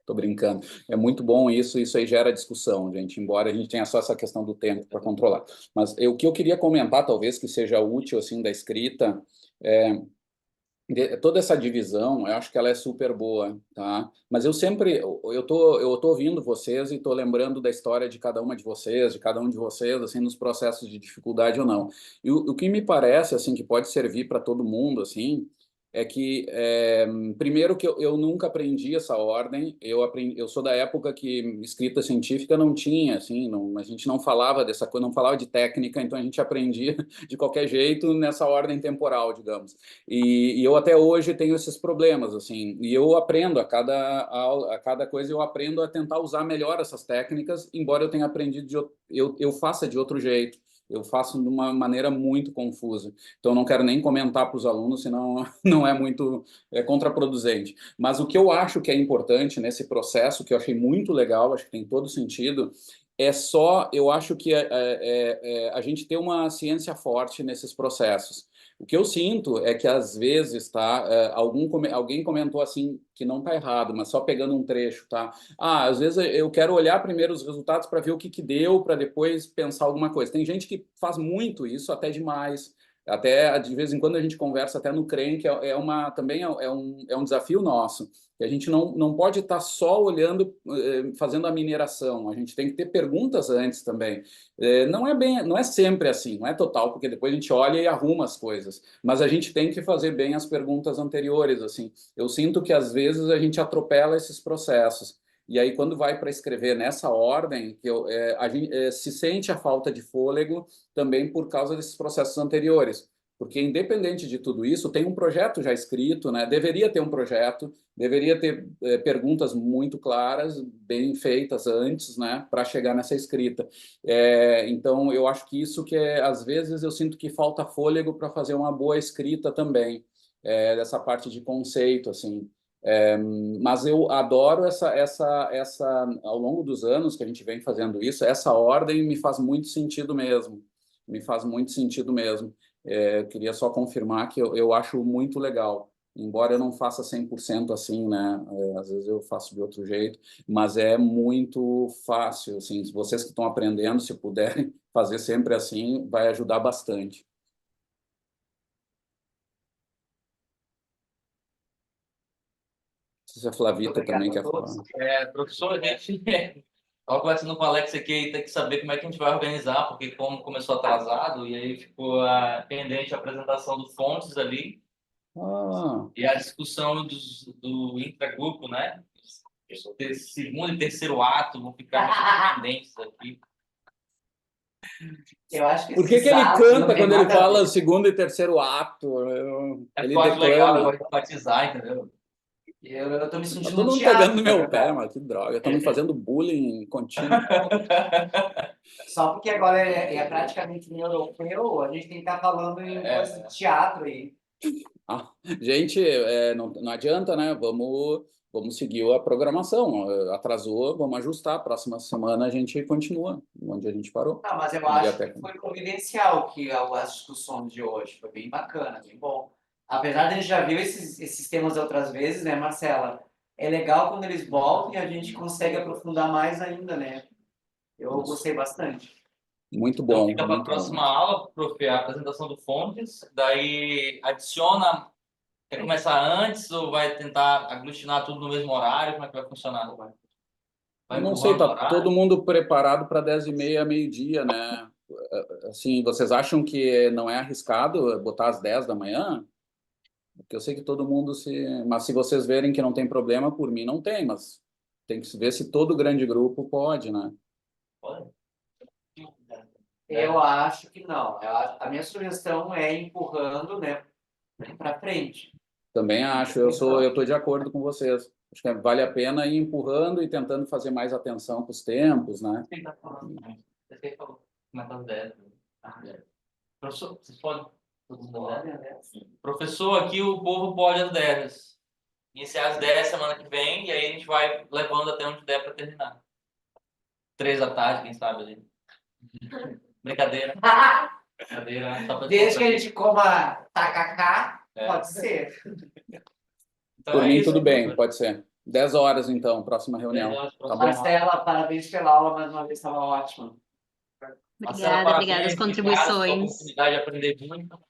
Tô brincando. É muito bom isso aí gera discussão, gente, embora a gente tenha só essa questão do tempo para controlar. Mas o que eu queria comentar, talvez, que seja útil, assim, da escrita, toda essa divisão, eu acho que ela é super boa, tá? Mas eu tô ouvindo vocês e tô lembrando da história de cada uma de vocês, de cada um de vocês, assim, nos processos de dificuldade ou não. E o que me parece, assim, que pode servir para todo mundo, assim, é que, primeiro que eu nunca aprendi essa ordem, eu sou da época que escrita científica não tinha, assim, a gente não falava dessa coisa, não falava de técnica, então a gente aprendia de qualquer jeito nessa ordem temporal, digamos. E eu até hoje tenho esses problemas, assim, e eu aprendo a cada coisa, eu aprendo a tentar usar melhor essas técnicas, embora eu tenha aprendido, eu faça de outro jeito. Eu faço de uma maneira muito confusa. Então, não quero nem comentar para os alunos, senão não é muito contraproducente. Mas o que eu acho que é importante nesse processo, que eu achei muito legal, acho que tem todo sentido, eu acho que a gente tem uma ciência forte nesses processos. O que eu sinto é que, às vezes, tá, alguém comentou assim, que não está errado, mas só pegando um trecho, tá? Às vezes eu quero olhar primeiro os resultados para ver o que deu, para depois pensar alguma coisa. Tem gente que faz muito isso, até demais. Até, de vez em quando, a gente conversa até no CREM, que também é um desafio nosso. A gente não pode estar só olhando, fazendo a mineração. A gente tem que ter perguntas antes também. Não é sempre assim, não é total, porque depois a gente olha e arruma as coisas. Mas a gente tem que fazer bem as perguntas anteriores, assim. Eu sinto que às vezes a gente atropela esses processos. E aí, quando vai para escrever nessa ordem, a gente se sente a falta de fôlego também por causa desses processos anteriores. Porque, independente de tudo isso, tem um projeto já escrito, né? Deveria ter um projeto, deveria ter perguntas muito claras, bem feitas antes, né? Para chegar nessa escrita. Então, eu acho que isso às vezes, eu sinto que falta fôlego para fazer uma boa escrita também, dessa parte de conceito, assim. Mas eu adoro ao longo dos anos que a gente vem fazendo isso, essa ordem me faz muito sentido mesmo. Me faz muito sentido mesmo. Eu queria só confirmar que eu acho muito legal. Embora eu não faça 100% assim, né? Às vezes eu faço de outro jeito, mas é muito fácil, assim. Se vocês que estão aprendendo, se puderem fazer sempre assim, vai ajudar bastante. Se a Flavita também quer falar. Professor, a gente estava conversando com o Alex aqui e tem que saber como é que a gente vai organizar, porque como começou atrasado, e aí ficou pendente a apresentação do Fontes ali, e a discussão do intragrupo, né? Segundo e terceiro ato vão ficar pendentes aqui. Eu acho que Por que ele canta quando ele fala segundo e terceiro ato? Ele acho legal, eu declama. gosto de enfatizar, entendeu? Eu tô me sentindo Todo no mundo teatro, pegando no meu na pé, verdade. mas que droga. Estão me fazendo bullying contínuo. Só porque agora é praticamente um europeu, a gente tem que estar falando em coisa de teatro aí. Gente, não adianta, né? Vamos seguir a programação. Atrasou, vamos ajustar. Próxima semana a gente continua onde a gente parou. Não, mas eu acho que foi providencial que as discussões de hoje. Foi bem bacana, bem bom. Apesar de a gente já viu esses temas outras vezes, né, Marcela? É legal quando eles voltam e a gente consegue aprofundar mais ainda, né? Eu gostei bastante. Muito bom. Então fica para a próxima aula, prof, a apresentação do Fontes, daí adiciona, quer começar antes ou vai tentar aglutinar tudo no mesmo horário? Como é que vai funcionar? Não sei, tá todo mundo preparado para 10h30, meio-dia, né? Assim, vocês acham que não é arriscado botar às 10 da manhã? Porque eu sei que todo mundo Mas se vocês verem que não tem problema, por mim não tem, mas tem que ver se todo grande grupo pode, né? Pode. Eu acho que não. A minha sugestão é empurrando, né, para frente. Também acho, eu estou de acordo com vocês. Acho que vale a pena ir empurrando e tentando fazer mais atenção com os tempos, né? Você falou, começar às 10. Professor, vocês podem? Professor, aqui o povo pode às 10. Iniciar às 10 semana que vem, e aí a gente vai levando até onde der para terminar. 3 da tarde, quem sabe ali. Brincadeira. Brincadeira. Desde que a gente coma tacacá, pode ser. Então, por mim, tudo bem, pode ser. 10 horas, então, próxima reunião. Tá bom? Marcela, parabéns pela aula, mais uma vez estava ótima. Obrigada, obrigada as contribuições. A oportunidade de aprender muito.